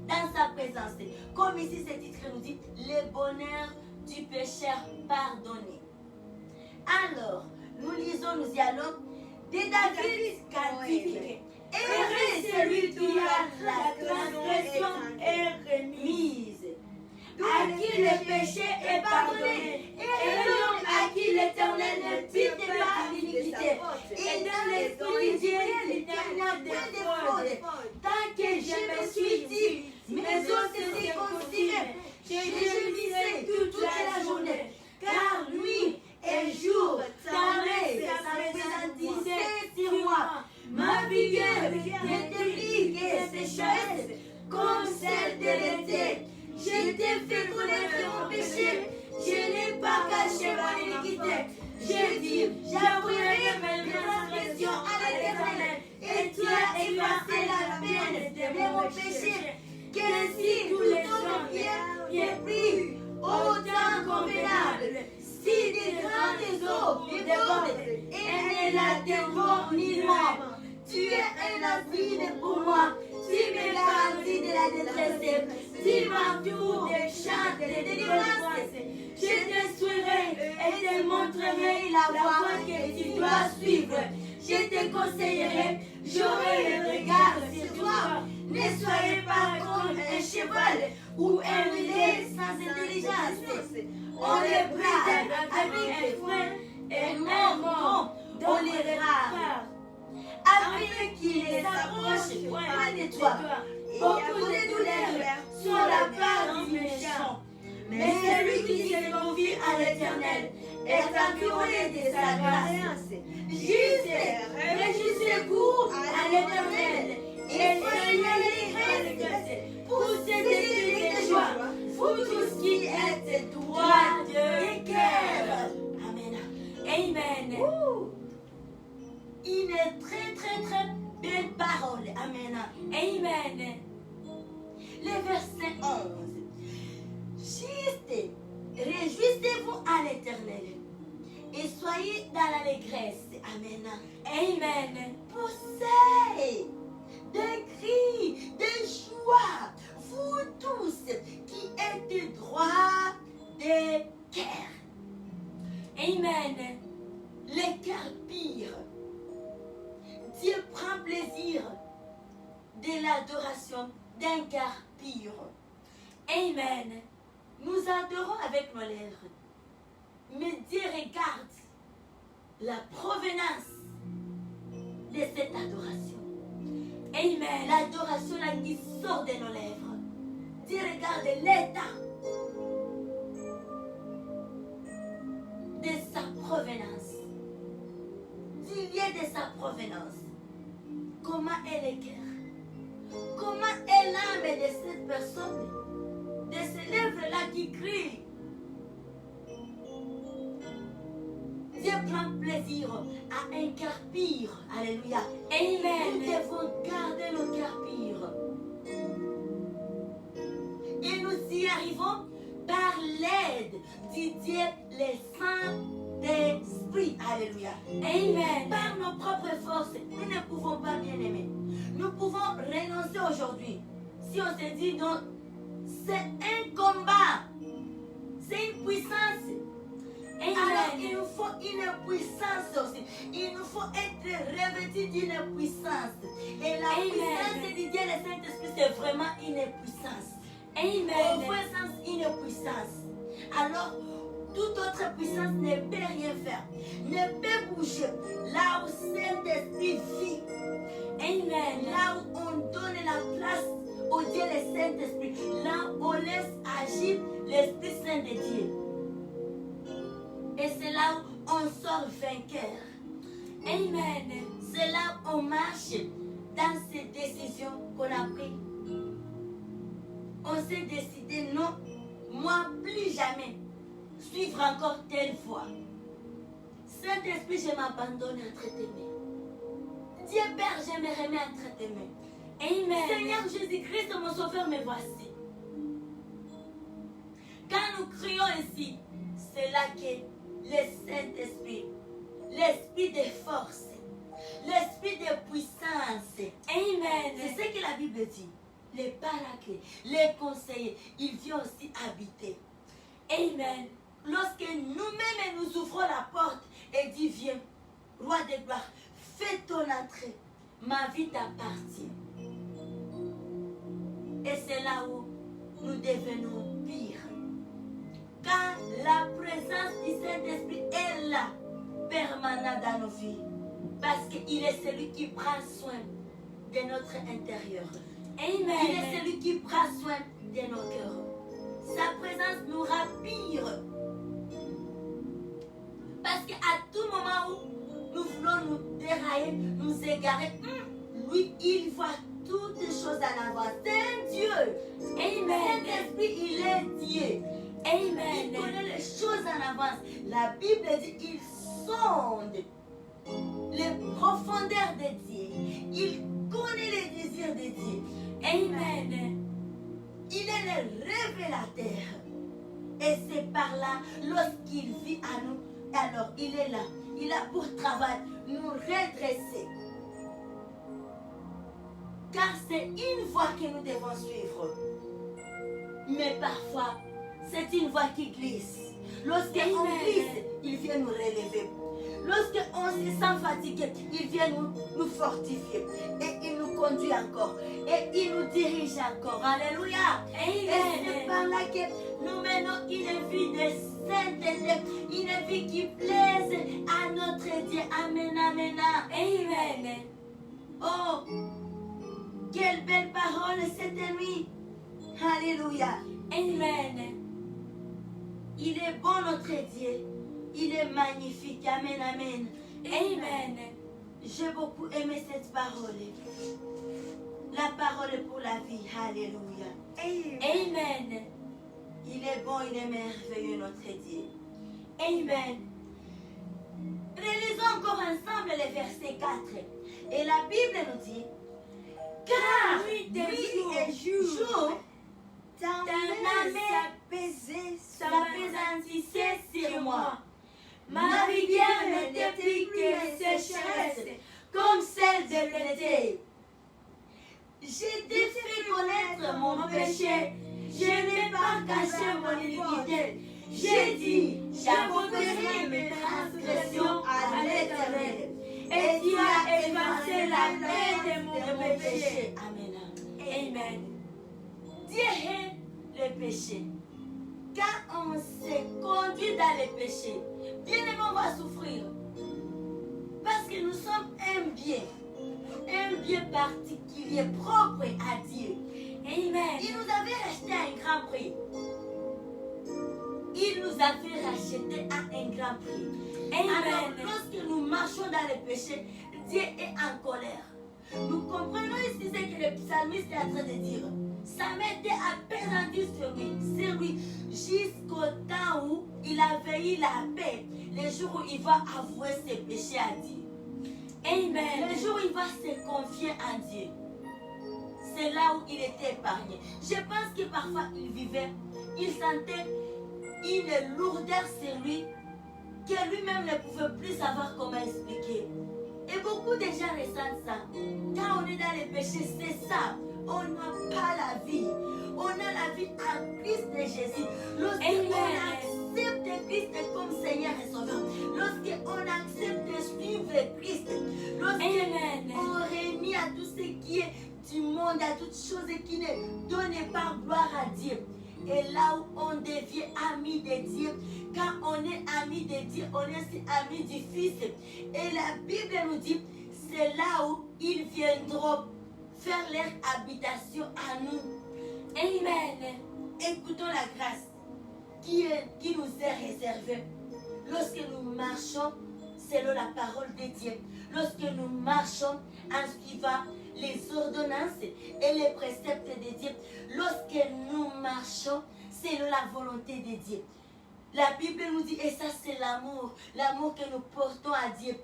dans sa présence. Comme ici ce titre nous dit, le bonheur du pécheur pardonné. Alors, nous lisons, nous y allons, de David cantique. Heureux celui qui a la transgression est remise, à qui le péché est pardonné, et l'homme à qui l'Éternel ne pite pas l'iniquité. Et dans l'esprit Dieu, il n'y a point de fraude. Tant que je me suis dit, mes os se circonciraient, je gémissais toute la journée, car nuit et jour, ta main s'appesantissait sur moi. Ma vigueur n'était plus que sécheresse, comme celle de l'été. Je t'ai fait connaître mon péché. Je n'ai pas caché mon iniquité. J'ai dit, j'avouerai mes transgressions à l'Éternel. Et tu as effacé la peine de mon péché. Qu'ainsi tous les hommes viennent pris au temps convenable. Si des grandes eaux débordent et ne la dévorent nullement. Tu es un asile pour moi. Tu me garantis de la détresse. Tu m'entoures des chants de délivrance. Je te suivrai et te montrerai la voie que tu dois suivre. Je te conseillerai, j'aurai le regard sur toi. Ne soyez pas comme un cheval ou un mulet sans intelligence. On les bride avec les freins et non, on les rare. Afin qu'il les approche près de toi. Beaucoup de douleurs sur la part du méchant. Mais celui qui se confie à l'Éternel est entouré de sa grâce. Juste, réjouissez secours à l'Éternel et soyez les pour cette de joie. Vous tous qui êtes droits de cœur. Amen. Amen. Une très belle parole. Amen. Amen. Le verset 11. Juste, réjouissez-vous à l'Éternel et soyez dans l'allégresse. Amen. Amen. Poussez des cris, des joie, vous tous qui êtes droits de cœur. Amen. Les cœurs pires. Dieu prend plaisir de l'adoration d'un cœur pur. Amen. Nous adorons avec nos lèvres. Mais Dieu regarde la provenance de cette adoration. Amen. L'adoration là qui sort de nos lèvres. Dieu regarde l'état de sa provenance. Du lieu de sa provenance. Comment est le cœur? Comment est l'âme de cette personne? De ces lèvres-là qui crient. Dieu prend plaisir à un cœur pur. Alléluia. Amen. Nous devons garder nos cœurs purs. Et nous y arrivons par l'aide du Dieu, le Saint-Esprit. Alléluia. Amen. Par nos propres forces, nous ne pouvons pas bien aimer. Nous pouvons renoncer aujourd'hui. Si on se dit non, c'est un combat. C'est une puissance. Amen. Alors il nous faut une puissance aussi. Il nous faut être revêtus d'une puissance. Et la Amen. puissance du Dieu, le Saint-Esprit, c'est vraiment une puissance. Au Amen. vrai sens, une puissance. Alors, toute autre puissance ne peut rien faire. Ne peut bouger. Là où Saint-Esprit vit. Amen. Là où on donne la place au Dieu, le Saint-Esprit. Là où on laisse agir l'Esprit Saint de Dieu. Et c'est là où on sort vainqueur. Amen. C'est là où on marche dans ces décisions qu'on a prises. On s'est décidé, non, moi plus jamais suivre encore telle voie. Saint-Esprit, je m'abandonne entre tes mains. Dieu Père, je me remets entre tes mains. Amen. Seigneur Jésus-Christ, mon sauveur, me voici. Quand nous crions ici, c'est là que le Saint-Esprit, l'Esprit de force, l'Esprit de puissance, Amen. c'est ce que la Bible dit. Les paraclés, les conseillers, il vient aussi habiter. Amen. Lorsque nous-mêmes nous ouvrons la porte et dit viens, roi de gloire, fais ton entrée, ma vie t'appartient. Et c'est là où nous devenons pires. Quand la présence du Saint-Esprit est là, permanent dans nos vies, parce qu'il est celui qui prend soin de notre intérieur. Amen. Il est celui qui prend soin de nos cœurs. Sa présence nous rassure. Parce qu'à tout moment où nous voulons nous dérailler, nous égarer, lui, il voit toutes les choses à l'avance. C'est un Dieu. Amen. Saint-Esprit, il est est Dieu. Il Amen. connaît les choses en avance. La Bible dit qu'il sonde les profondeurs de Dieu. Il connaît les désirs de Dieu. Amen. Il est le révélateur. Et c'est par là, lorsqu'il vit à nous, alors il est là. Il a pour travail nous redresser. Car c'est une voie que nous devons suivre. Mais parfois, c'est une voie qui glisse. Lorsqu'on glisse, il vient nous relever. Lorsqu'on se sent fatigué, il vient nous fortifier. Et il nous conduit encore. Et il nous dirige encore. Alléluia. Et c'est par là que nous menons une vie de sainteté. Une vie qui plaise à notre Dieu. Amen, amen, Amen. Oh, quelle belle parole cette nuit. Alléluia. Amen. Il est bon notre Dieu. Il est magnifique. Amen, amen. Amen. J'ai beaucoup aimé cette parole. La parole pour la vie. Alléluia. Amen. Il est bon, il est merveilleux notre Dieu. Amen. Relisons encore ensemble les versets 4. Et la Bible nous dit, car Nuit et nuit et jour, ta main s'appesantissait sur moi. Ma rivière n'était plus que sécheresse, comme celle de l'été. J'ai défait connaître mon péché, je n'ai pas caché mon iniquité. J'ai dit, j'apporterai mes transgressions à l'Éternel, et tu as effacé la peine de mon péché. Amen. Amen. Dieu hait le péché. Quand on se conduit dans le péché, bien aimé, on va souffrir. Parce que nous sommes un bien particulier, propre à Dieu. Amen. Il nous avait racheté à un grand prix. Il nous avait racheté à un grand prix. Alors, Amen. lorsque nous marchons dans le péché, Dieu est en colère. Nous comprenons ici ce que le psalmiste est en train de dire. Ça m'était appesanti sur lui, jusqu'au temps où il avait eu la paix, le jour où il va avouer ses péchés à Dieu. Amen. Le jour où il va se confier en Dieu. C'est là où il était épargné. Je pense que parfois il sentait une lourdeur sur lui que lui-même ne pouvait plus savoir comment expliquer. Et beaucoup de gens ressentent ça. Quand on est dans les péchés, c'est ça. On n'a pas la vie. On a la vie en Christ de Jésus. Lorsqu'on accepte Christ comme Seigneur et Sauveur, lorsqu'on accepte de suivre Christ, lorsqu'on renie à tout ce qui est du monde, à toutes choses qui ne donnent pas gloire à Dieu. Et là où on devient ami de Dieu, quand on est ami de Dieu, on est aussi ami du Fils. Et la Bible nous dit, c'est là où ils viendront faire leur habitation à nous. Amen. Écoutons la grâce qui nous est réservée lorsque nous marchons selon la parole de Dieu. Lorsque nous marchons en suivant les ordonnances et les préceptes de Dieu. Lorsque nous marchons selon la volonté de Dieu. La Bible nous dit, et ça c'est l'amour que nous portons à Dieu.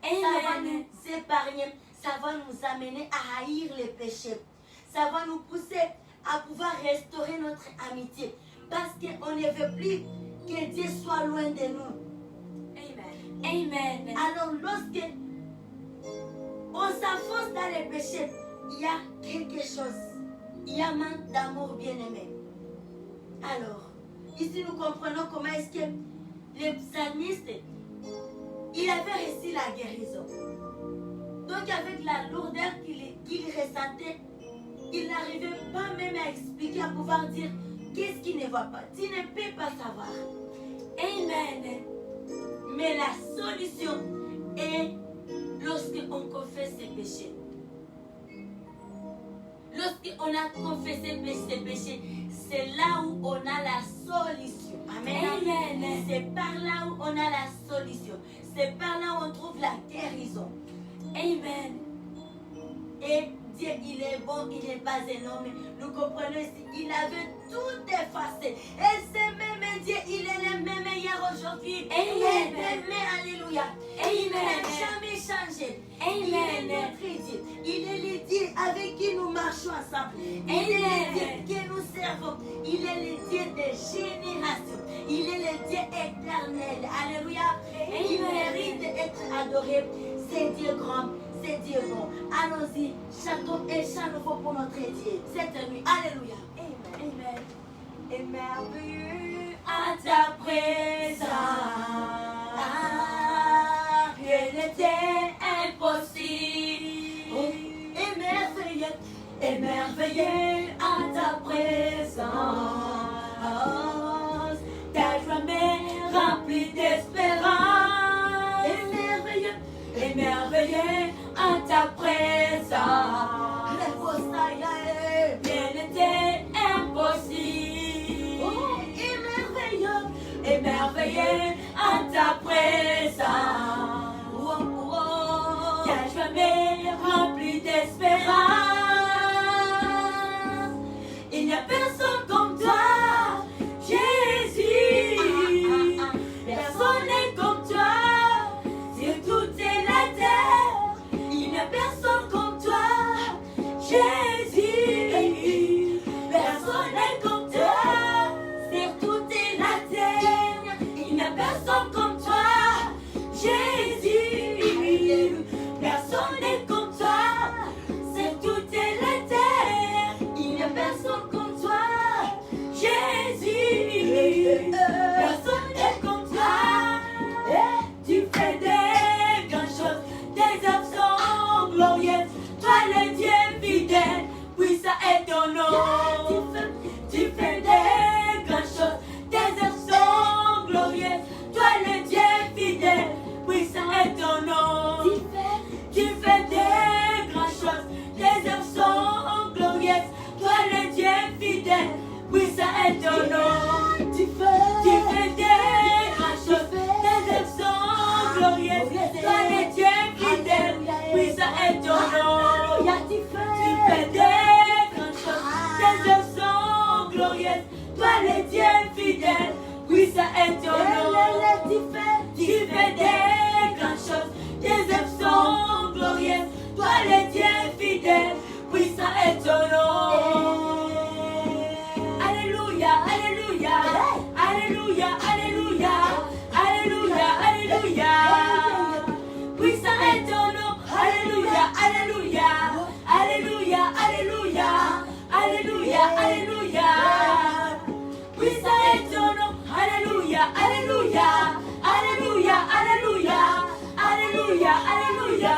Amen. Ça va nous épargner, ça va nous amener à haïr les péchés. Ça va nous pousser à pouvoir restaurer notre amitié. Parce qu'on ne veut plus que Dieu soit loin de nous. Amen. Amen. Alors lorsque on s'enfonce dans les péchés, il y a quelque chose. Il y a un manque d'amour bien-aimé. Alors, ici nous comprenons comment est-ce que le psalmiste, il avait reçu la guérison. Donc avec la lourdeur qu'il ressentait, il n'arrivait pas même à expliquer, à pouvoir dire qu'est-ce qui ne va pas. Tu ne peux pas savoir. Amen. Mais la solution est lorsqu'on confesse ses péchés. Lorsqu'on a confessé ses péchés, c'est là où on a la solution. Amen. Amen. C'est par là où on a la solution. C'est par là où on trouve la guérison. Amen. Et Dieu, il est bon, il n'est pas énorme. Nous comprenons ici, il avait tout effacé. passé. Et ce même Dieu, il est le même hier aujourd'hui. Amen. Et demain, alléluia. Amen. Il n'a jamais changé. Amen. Il est notre Dieu. Il est le Dieu avec qui nous marchons ensemble. Il est le Dieu que nous servons. Il est le Dieu des générations. Il est le Dieu éternel. Alléluia. Il mérite d'être adoré. C'est Dieu grand. C'est Dieu bon. Allons-y. Chantons un chant nouveau pour notre Dieu. Cette nuit. Alléluia. Amen. Et merveilleux À ta présence, rien n'était impossible. et merveilleux. Et merveilleux à ta présence, ta joie m'est remplie d'espérance. Et merveilleux. Et merveilleux à ta présence, rien n'était impossible. Et merveilleux. Et merveilleux à ta présence, ta joie m'est remplie d'espérance. Il n'y a personne comme toi, Jésus. Personne n'est comme toi sur toute la terre. Il n'y a personne comme toi, Jésus. Personne n'est comme toi sur toute la terre. Il n'y a personne comme toi, Jésus. Personne n'est comme toi sur toute la terre. Il n'y a personne comme toi, Jésus. Personne n'est comme toi. Tu fais des grandes choses, des œuvres sont glorieuses. Toi le Dieu fidèle, puissant est ton nom. Tu fais des grandes choses, des œuvres sont glorieuses. Toi le Dieu fidèle, puissant est ton nom. Tu fais des grandes choses, des œuvres sont glorieuses. Toi le Dieu fidèle, puissant est ton nom. Tu fais des grandes choses, des œuvres sont glorieuses. Toi le Dieu fidèle, puissant est ton nom. Tu fais des grandes choses, des œuvres sont glorieuses. Toi le Dieu fidèle, puissant est ton nom. Tu fais des grandes choses, des œuvres sont glorieuses. Toi le Dieu fidèle, puissant est ton nom. Alléluia, alléluia, alléluia, alléluia, alléluia, alléluia. Puissant est ton nom. Alléluia, alléluia, alléluia, alléluia, alléluia, alléluia. Puissant est ton nom. Alléluia, alléluia, alléluia, alléluia, alléluia, alléluia.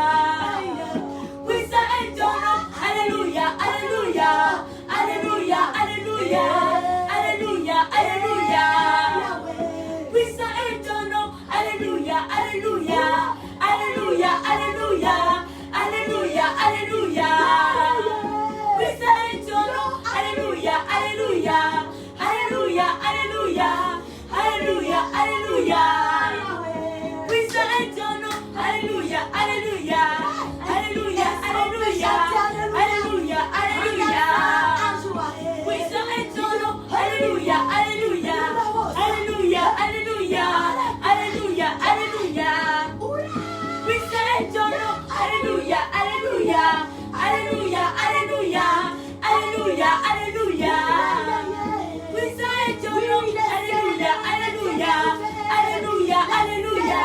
Puissant est ton nom. Alléluia, alléluia, alléluia, alléluia, alléluia, alléluia. Puissant est ton nom. Alléluia, alléluia, alléluia, alléluia, alléluia, alléluia. Puissant est ton nom. Alléluia, alléluia, alléluia, alléluia, alléluia, alléluia. Puissant est ton nom. Alléluia, alléluia, alléluia, alléluia, alléluia, alléluia. Puissant est ton nom. Alléluia, alléluia, alléluia, alléluia, alléluia, alléluia. Puissant est ton nom. Alléluia, alléluia, alléluia, alléluia, alléluia, alléluia. Puissant est ton nom. Alléluia, alléluia, alléluia, alléluia,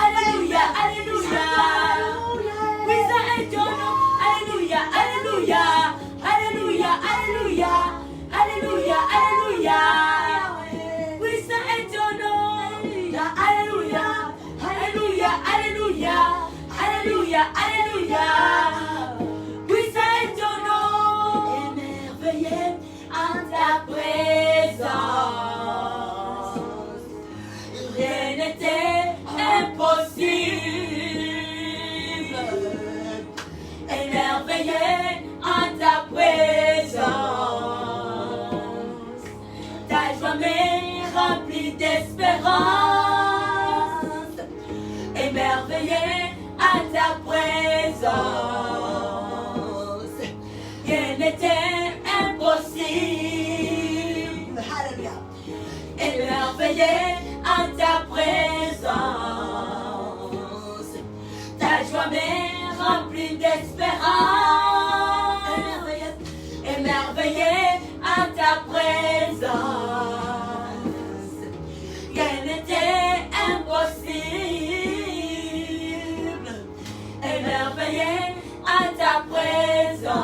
alléluia, alléluia. Puissant est ton nom. Alléluia, alléluia, alléluia, alléluia, alléluia, alléluia. Puissant est ton nom. Alléluia, alléluia, alléluia, alléluia, alléluia. Puissant est ton nom. Émerveillé En ta présence, rien n'était impossible. Émerveillé en ta présence, ta joie m'est remplie d'espérance. Émerveillé à ta présence, rien n'était impossible. Alléluia. merveilleux en ta présence. Ta joie m'est remplie d'espérance. Émerveillé en ta présence. Rien n'était impossible. Émerveillé en ta présence.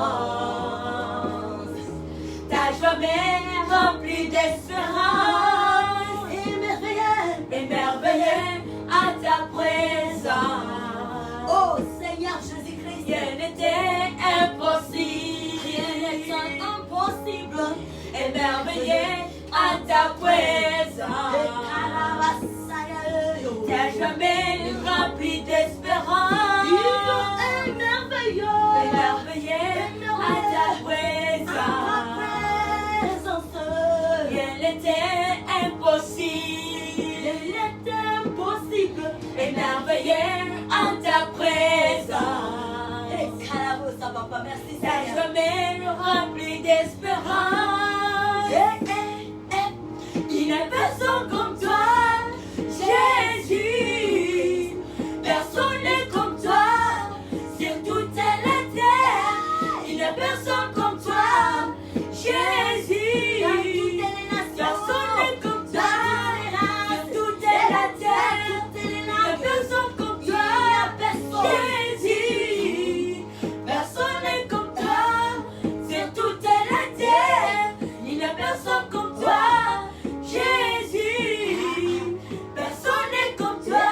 Ta joie m'est remplie d'espérance. Émerveillé en ta présence. Oh Seigneur Jésus-Christ, Rien n'était impossible. rien n'est impossible. Émerveillé en ta présence. Ta joie m'est remplie d'espérance. Émerveilleux. Émerveillé en ta présence. Rien n'était impossible. Émerveillé en ta présence. Merci Ta Seigneur. joie m'est remplie d'espérance. Il n'est personne comme toi, Jésus. Personne n'est comme toi sur toute la terre. Il n'est personne comme toi, Jésus. Personne n'est comme toi sur toute la terre. Il n'est personne comme toi, Jésus. Personne n'est comme toi sur toute la terre. Il n'est personne comme toi, Jésus. Personne n'est comme toi.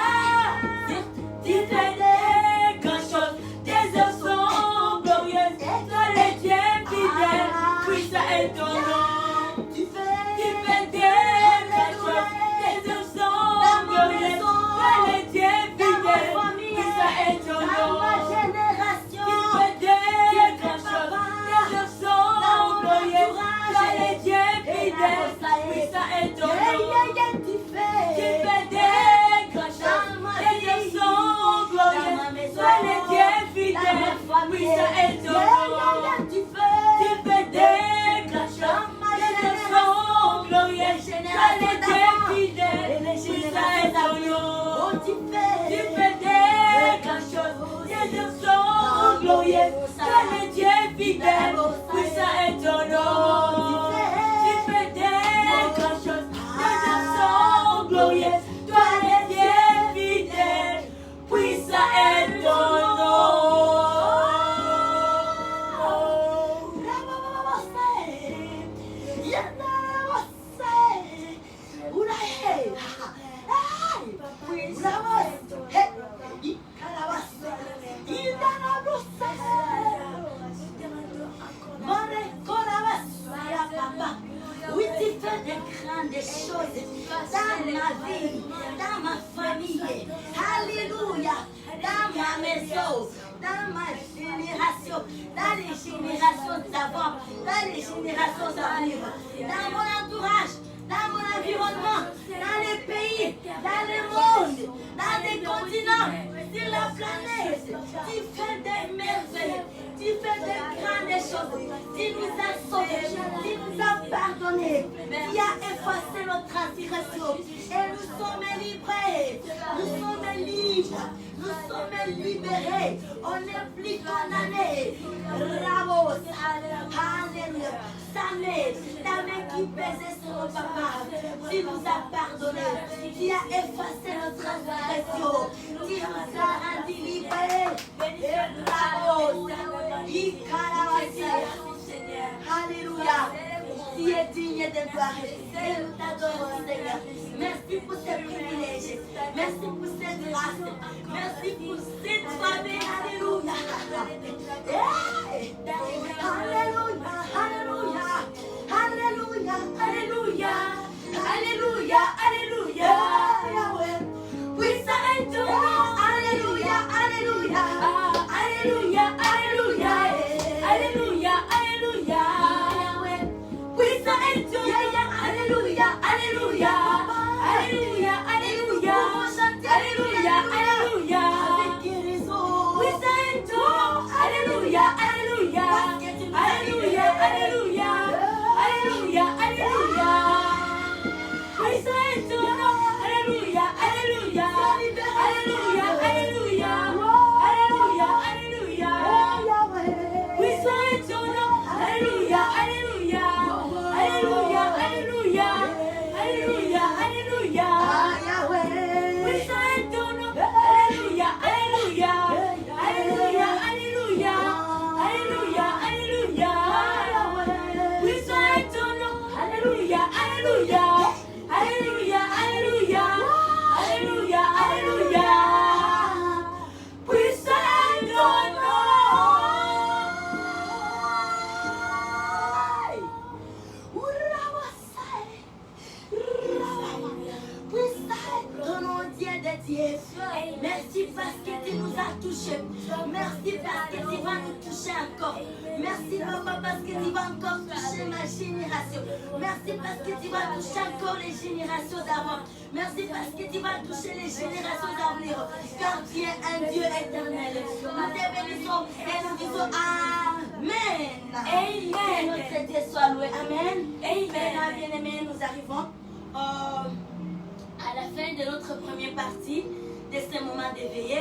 Tu fais des grandes choses. Tes œuvres sont glorieuses. Toi les dieux fidèles, puissant est ton nom. Tu Tu fais fais des grandes choses. Tes œuvres sont glorieuses. Toi les dieux fidèles, puissant est ton dans ma nom. génération. Tu fais des grandes choses. Tes œuvres sont glorieuses. Toi les dieux fidèles, puissant est ton nom. Tu Tu fais fais des grandes choses. Tes œuvres sont glorieuses. Toi les dieux fidèles, puissant est ton nom. Tu Tu fais des grandes choses. Tes œuvres sont glorieuses. Toi les dieux fidèles, puissant est ton nom. tu Tu fais des grandes choses. Tes œuvres sont glorieuses. Toi les dieux fidèles, puissant est ton nom. Tu fais des grandes choses. Tes œuvres sont glorieuses. Toi les dieux fidèles, puissant est ton Oui, tu fais des grandes choses dans ma vie, dans ma famille. Alléluia. Dans ma maison, dans ma génération, dans les générations d'avant, dans les générations à venir, dans mon entourage, dans mon environnement, dans les pays, dans le monde, dans les continents, sur la planète. Tu fais des merveilles, tu fais de grandes choses. Tu nous as sauvés, tu nous as pardonnés, tu as effacé notre transgression et nous sommes livrés, nous sommes libres, nous sommes libérés, on n'est plus condamnés. Ramos, alléluia. Ta main qui pesait sur mon papa, tu nous as pardonné, tu as effacé notre transgression, tu nous as rendu libérés. Ramos, alléluia. Tu es digne de gloire et nous t'adorons, Seigneur. Merci pour ces privilèges, merci pour cette grâce, merci pour cette famille. Alléluia. Alléluia, alléluia, alléluia, alléluia, alléluia, alléluia. Puissant est ton nom. Alléluia, alléluia, alléluia, alléluia, alléluia, alléluia. Puissant est ton nom. Alléluia, alléluia, alléluia, alléluia, alléluia, alléluia. Puissant est ton nom. Alléluia, alléluia, alléluia, alléluia, alléluia, alléluia. Puissant est Alléluia, Alléluia, Alléluia, Alléluia, Alléluia. Puissant est ton Ton nom Dieu de Dieu. Merci parce que tu nous as touchés. Merci parce que tu vas nous toucher encore. Merci Papa parce que tu vas encore toucher ma génération. Merci parce que tu vas toucher encore les générations d'avant. Merci parce que tu vas toucher les générations d'avenir. Car tu es un Dieu éternel. Nous te bénissons et nous disons Amen. Amen. Que notre Dieu soit loué. Amen. Amen. Bien-aimés, nous arrivons à la fin de notre première partie de ce moment d'éveillé.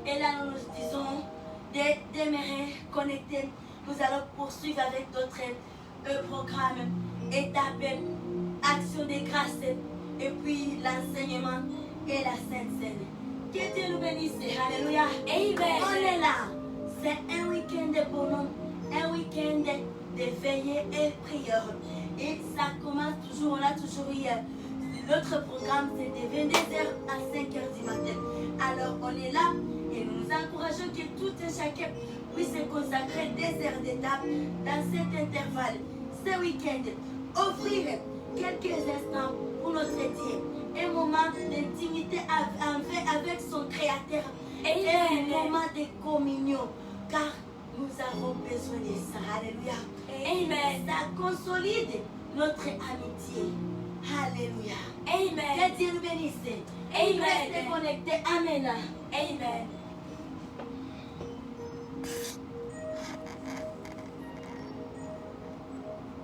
Et là, nous nous disons de demeurer connectés. Nous allons poursuivre avec d'autres programmes, étapes, actions de grâce, et puis l'enseignement et la Sainte Seine. Que Dieu nous bénisse. Alléluia. Amen. On est là. C'est un week-end pour nous. Un week-end de veillée et prière. Et ça commence toujours, on a toujours eu notre programme, c'est de 22h à 5h du matin. Alors on est là et nous nous encourageons que tout un chacun puisse se consacrer 2 heures d'étape dans cet intervalle. Ce week-end, offrir quelques instants pour notre Dieu. Un moment d'intimité avec son Créateur. Et un moment de communion. Car nous avons besoin de ça. Alléluia. Amen. Ça consolide notre amitié. Alléluia. Amen. Que Dieu nous bénisse. Amen. Restez connectés. Amen. Amen.